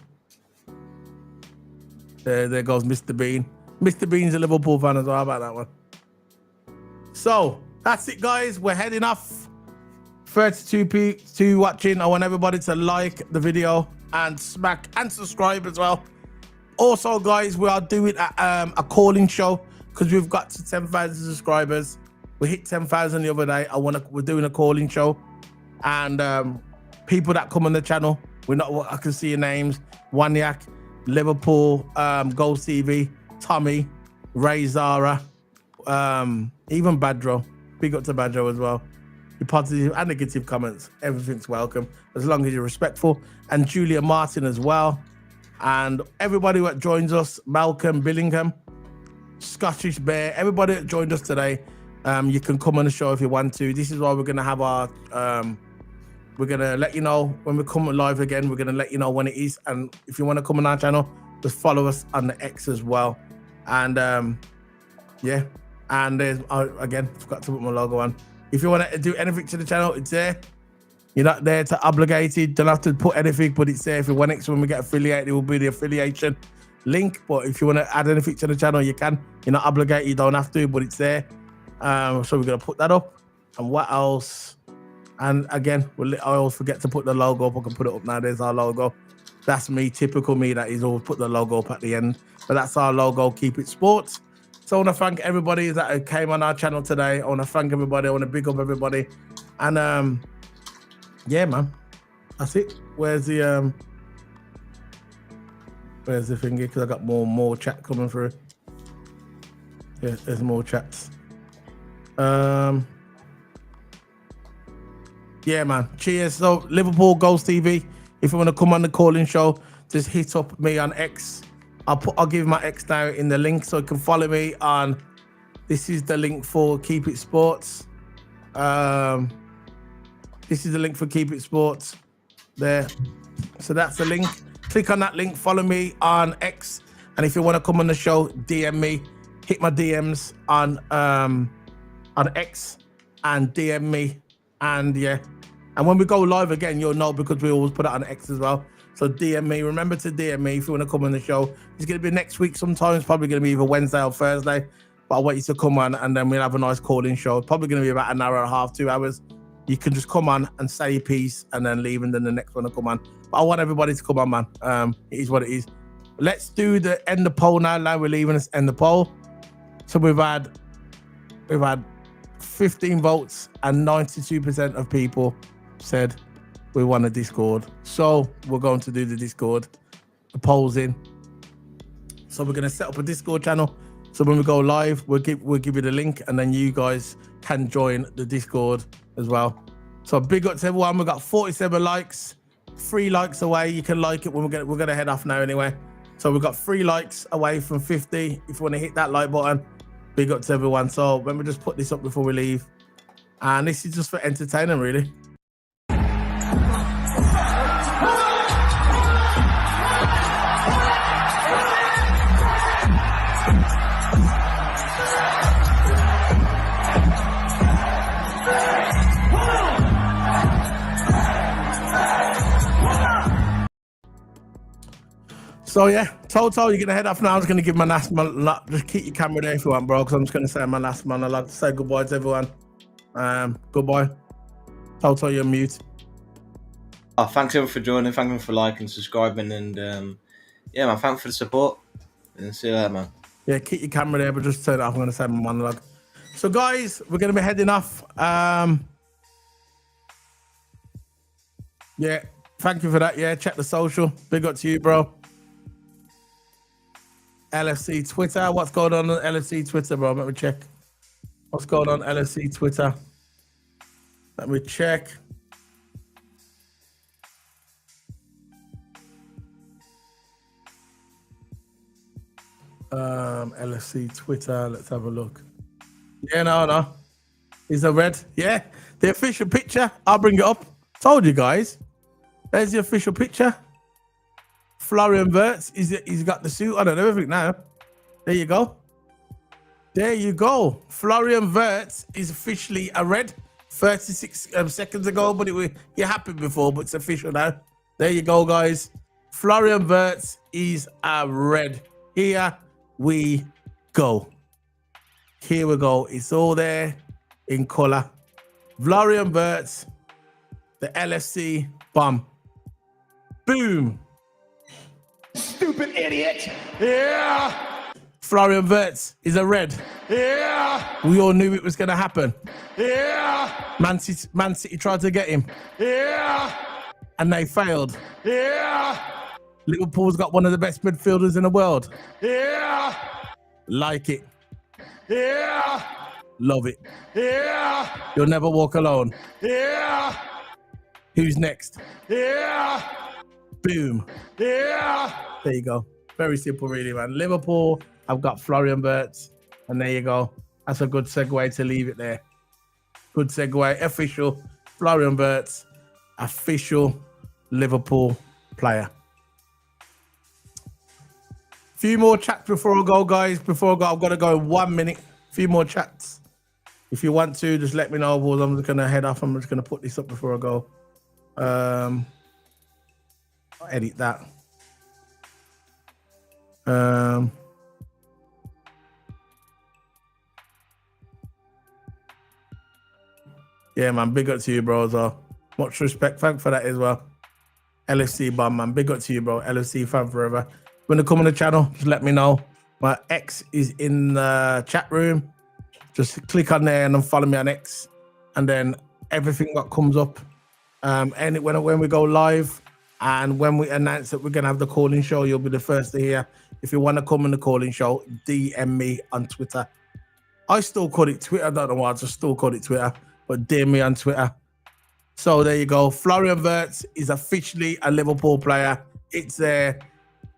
There goes Mr. Bean. Mr. Bean's a Liverpool fan as well. How about that one? So that's it, guys. We're heading off. 32 watching. I want everybody to like the video and smack and subscribe as well. Also, guys, we are doing a calling show because we've got to 10,000 subscribers. We hit 10,000 the other day. We're doing a calling show, and people that come on the channel, I can see your names: Wanyak, Liverpool, Gold TV, Tommy, Ray Zara, even Badro. Big up to Badro as well. Your positive and negative comments, everything's welcome as long as you're respectful. And Julia Martin as well, and everybody that joins us: Malcolm Billingham, Scottish Bear, everybody that joined us today. You can come on the show if you want to. This is why we're gonna have our we're gonna let you know when we come live again. We're gonna let you know when it is, and if you want to come on our channel, just follow us on the X as well. And yeah, and there's again, forgot to put my logo on. If you want to do anything to the channel, it's there. You're not there to obligated. Don't have to put anything, but it's there. If you want it, so when we get affiliated, it will be the affiliation link. But if you want to add anything to the channel, you can. You're not obligated. You don't have to, but it's there. So we're gonna put that up. And what else? And again, I always forget to put the logo up. I can put it up now. There's our logo. That's me, typical me. That is always put the logo up at the end. But that's our logo. Keep it sports. So I want to thank everybody that came on our channel today. I want to thank everybody. I want to big up everybody. And yeah, man, that's it. Where's the thing here? Because I got more chat coming through. Yeah, there's more chats. Yeah, man. Cheers. So Liverpool Goals TV. If you want to come on the calling show, just hit up me on X. I'll give my X now in the link, so you can follow me on. This is the link for Keep It Sports. This is the link for Keep It Sports. There. So that's the link. Click on that link. Follow me on X. And if you want to come on the show, DM me. Hit my DMs on X and DM me. And yeah. And when we go live again, you'll know because we always put it on X as well. So DM me. Remember to DM me if you want to come on the show. It's going to be next week sometime. It's probably going to be either Wednesday or Thursday. But I want you to come on and then we'll have a nice calling show. It's probably going to be about an hour and a half, 2 hours. You can just come on and say your piece and then leave, and then the next one will come on. But I want everybody to come on, man. It is what it is. Let's do the end the poll now. Now we're leaving us end the poll. So we've had 15 votes and 92% of people said we want a Discord. So we're going to do the Discord. The poll's in. So we're going to set up a Discord channel. So when we go live, we'll give you the link, and then you guys can join the Discord as well. So big up to everyone. We've got 47 likes, 3 likes away. You can like it when we're going to head off now anyway. So we've got 3 likes away from 50. If you want to hit that like button, big up to everyone. So let me just put this up before we leave. And this is just for entertainment, really. So yeah, Toto, you're gonna head off now. I'm just gonna give my last man. Just keep your camera there if you want, bro, because I'm just gonna say my last man. I'd like to say goodbye to everyone. Goodbye. Toto, you're mute. Oh, thanks everyone for joining. Thank you for liking, subscribing, and yeah, man, thanks for the support. And see you later, man. Yeah, keep your camera there, but just turn it off. I'm going to say my monologue. So, guys, we're going to be heading off. Yeah, thank you for that. Yeah, check the social. Big up to you, bro. LFC Twitter. What's going on LFC Twitter, bro? Let me check. What's going on LFC Twitter? Let me check. LFC Twitter. Let's have a look. Yeah, no. Is a red? Yeah, the official picture. I'll bring it up. Told you guys. There's the official picture. Florian Wirtz. He's got the suit on and everything now. There you go. There you go. Florian Wirtz is officially a red. 36 seconds ago, but it happened before, but it's official now. There you go, guys. Florian Wirtz is a red. Here we go. Here we go. It's all there in color. Florian Wirtz, the LFC bomb. Boom. Stupid idiot. Yeah. Florian Wirtz is a red. Yeah. We all knew it was going to happen. Yeah. Man City tried to get him. Yeah. And they failed. Yeah. Liverpool's got one of the best midfielders in the world. Yeah. Like it. Yeah. Love it. Yeah. You'll never walk alone. Yeah. Who's next? Yeah. Boom. Yeah. There you go. Very simple, really, man. Liverpool, I've got Florian Wirtz. And there you go. That's a good segue to leave it there. Good segue. Official Florian Wirtz. Official Liverpool player. Few more chats before I go, guys. Before I go, I've got to go in 1 minute. Few more chats. If you want to, just let me know. I'm just going to head off. I'm just going to put this up before I go. I'll edit that. Yeah, man. Big up to you, bro, as well. Much respect. Thank for that as well. LFC bomb, man. Big up to you, bro. LFC fan forever. When you come on the channel, just let me know. My X is in the chat room. Just click on there and then follow me on X. And then everything that comes up. And when we go live and when we announce that we're going to have the calling show, you'll be the first to hear. If you want to come on the calling show, DM me on Twitter. I still call it Twitter. I don't know why. I just still call it Twitter. But DM me on Twitter. So there you go. Florian Wirtz is officially a Liverpool player. It's there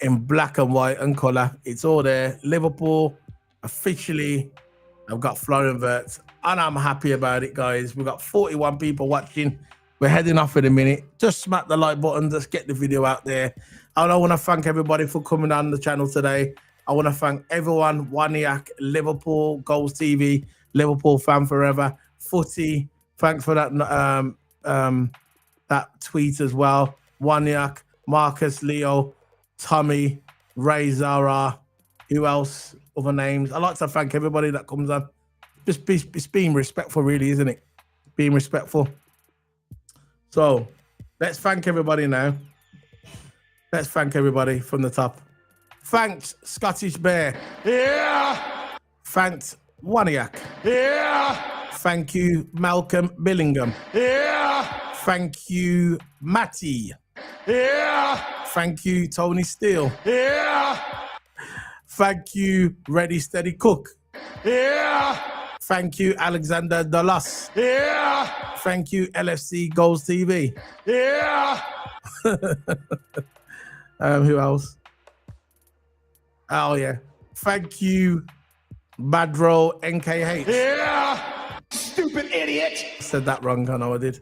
in black and white and colour. It's all there. Liverpool, officially, I've got Florian Wirtz. And I'm happy about it, guys. We've got 41 people watching. We're heading off in a minute. Just smack the like button. Just get the video out there. And I want to thank everybody for coming on the channel today. I want to thank everyone. Waniak, Liverpool, Goals TV, Liverpool fan forever. Footy, thanks for that that tweet as well. Waniak, Marcus, Leo, Tommy, Ray Zara, who else? Other names. I'd like to thank everybody that comes on. Just being respectful, really, isn't it? Being respectful. So let's thank everybody now. Let's thank everybody from the top. Thanks, Scottish Bear. Yeah. Thanks, Waniak. Yeah. Thank you, Malcolm Billingham. Yeah. Thank you, Matty. Yeah. Thank you, Tony Steele. Yeah. Thank you, Ready Steady Cook. Yeah. Thank you, Alexander Dallas. Yeah. Thank you, LFC Goals TV. Yeah. Who else? Oh yeah. Thank you, Badro NKH. Yeah. Stupid idiot. Said that wrong. I know I did.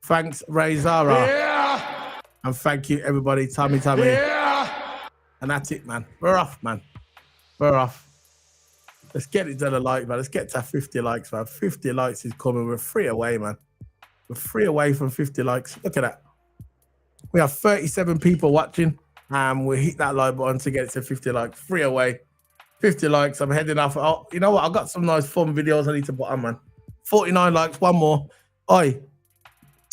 Thanks, Ray Zara. Yeah. And thank you, everybody. Tommy. Yeah. And that's it, man. We're off, man. We're off. Let's get it to the like, man. Let's get to 50 likes, man. 50 likes is coming. We're 3 away, man. We're 3 away from 50 likes. Look at that. We have 37 people watching. We hit that like button to get it to 50 likes. 3 away. 50 likes. I'm heading off. Oh, you know what? I've got some nice fun videos I need to put on, man. 49 likes. One more. Oi.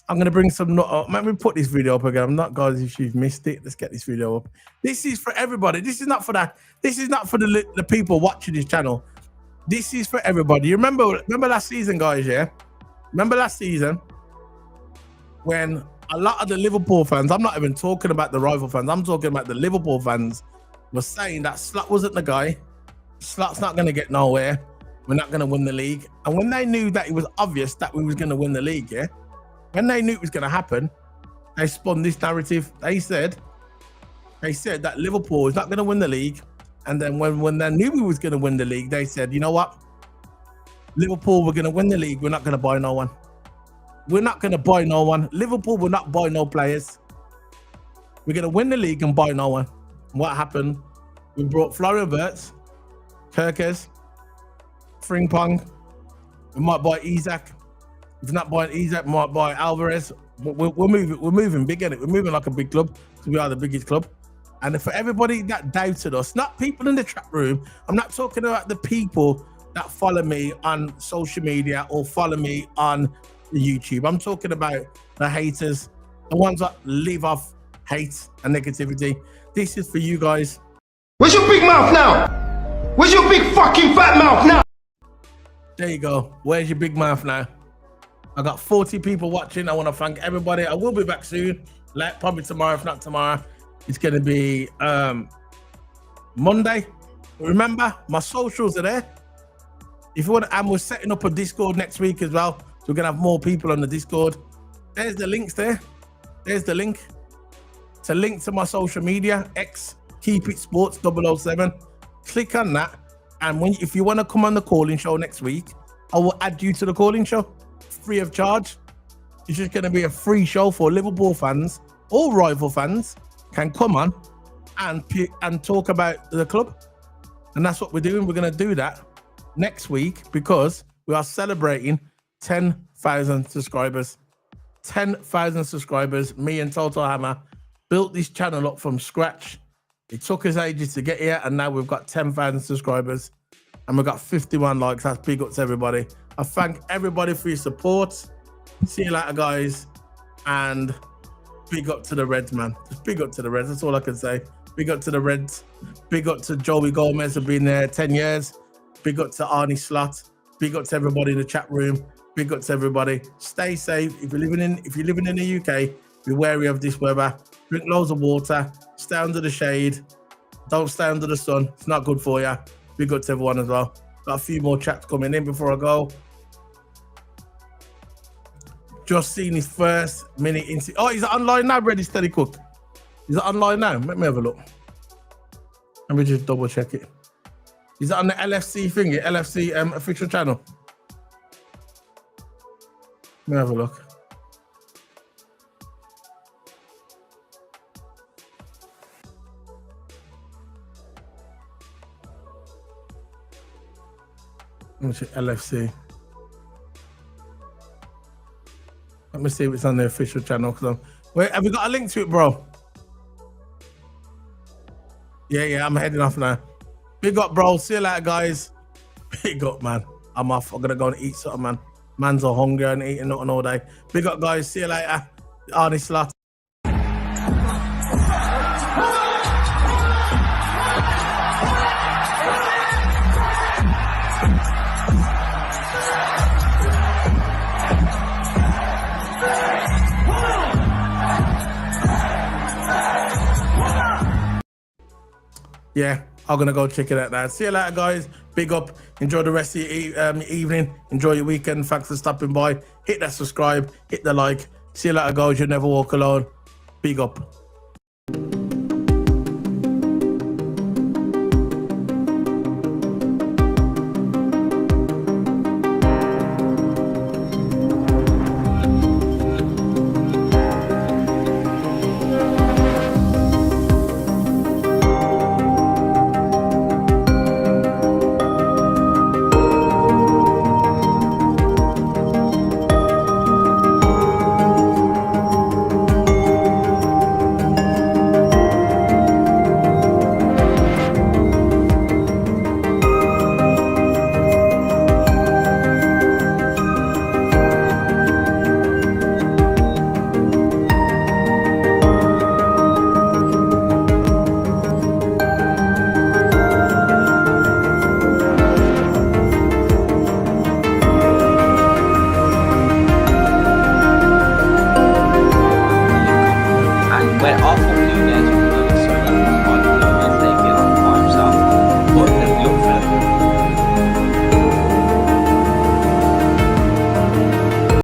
I'm gonna bring some. Let me put this video up again. I'm not, guys. If you've missed it, let's get this video up. This is for everybody. This is not for that. This is not for the people watching this channel. This is for everybody. You remember last season, guys? Yeah. Remember last season when a lot of the Liverpool fans, I'm not even talking about the rival fans, I'm talking about the Liverpool fans, were saying that Slot wasn't the guy. Slot's not going to get nowhere. We're not going to win the league. And when they knew that it was obvious that we was going to win the league, yeah, when they knew it was going to happen, they spun this narrative. They said that Liverpool is not going to win the league. And then when they knew we was going to win the league, they said, you know what? Liverpool, we're going to win the league. We're not going to buy no one. We're not going to buy no one. Liverpool will not buy no players. We're going to win the league and buy no one. And what happened? We brought Florian Wirtz, Kerkez, Frimpong. We might buy Isak. If not buying Isak, we might buy Alvarez. We're moving big, innit? We're moving like a big club. So we are the biggest club. And for everybody that doubted us, not people in the chat room, I'm not talking about the people that follow me on social media or follow me on YouTube. I'm talking about the haters, the ones that live off hate and negativity. This is for you guys. Where's your big mouth now? Where's your big fucking fat mouth now? There you go. Where's your big mouth now? I got 40 people watching. I want to thank everybody. I will be back soon, like probably tomorrow, if not tomorrow. It's going to be Monday. Remember, my socials are there. If you want, and we're setting up a Discord next week as well. So we're going to have more people on the Discord. There's the links there. There's the link. It's a link to my social media, X, Keep It Sports 007. Click on that. And if you want to come on the calling show next week, I will add you to the calling show free of charge. It's just going to be a free show for Liverpool fans. All rival fans can come on and talk about the club. And that's what we're doing. We're going to do that next week because we are celebrating 10,000 subscribers. 10,000 subscribers. Me and Toto Hammer built this channel up from scratch. It took us ages to get here, and now we've got 10,000 subscribers and we've got 51 likes. That's big up to everybody. I thank everybody for your support. See you later, guys. And big up to the Reds, man. Just big up to the Reds. That's all I can say. Big up to the Reds. Big up to Joey Gomez, who've been there 10 years. Big up to Arnie Slot. Big up to everybody in the chat room. Big up to everybody. Stay safe. If you're living in the UK, be wary of this weather. Drink loads of water. Stay under the shade. Don't stay under the sun. It's not good for you. Big up to everyone as well. Got a few more chats coming in before I go. Just seen his first mini incident. Oh, he's online now, Ready Steady Cook. Is it online now? Let me have a look. Let me just double check it. Is it on the LFC thingy? LFC official channel? Let me have a look. Let me check LFC. Let me see if it's on the official channel. Wait, have you got a link to it, bro? Yeah, I'm heading off now. Big up, bro. See you later, guys. Big up, man. I'm off. I'm gonna go and eat something, man. Man's all hungry and eating nothing all day. Big up, guys. See you later. Arnie Slot. Yeah, I'm gonna go check it out now. See you later, guys. Big up. Enjoy the rest of your evening. Enjoy your weekend. Thanks for stopping by. Hit that subscribe. Hit the like. See you later, guys. You'll never walk alone. Big up.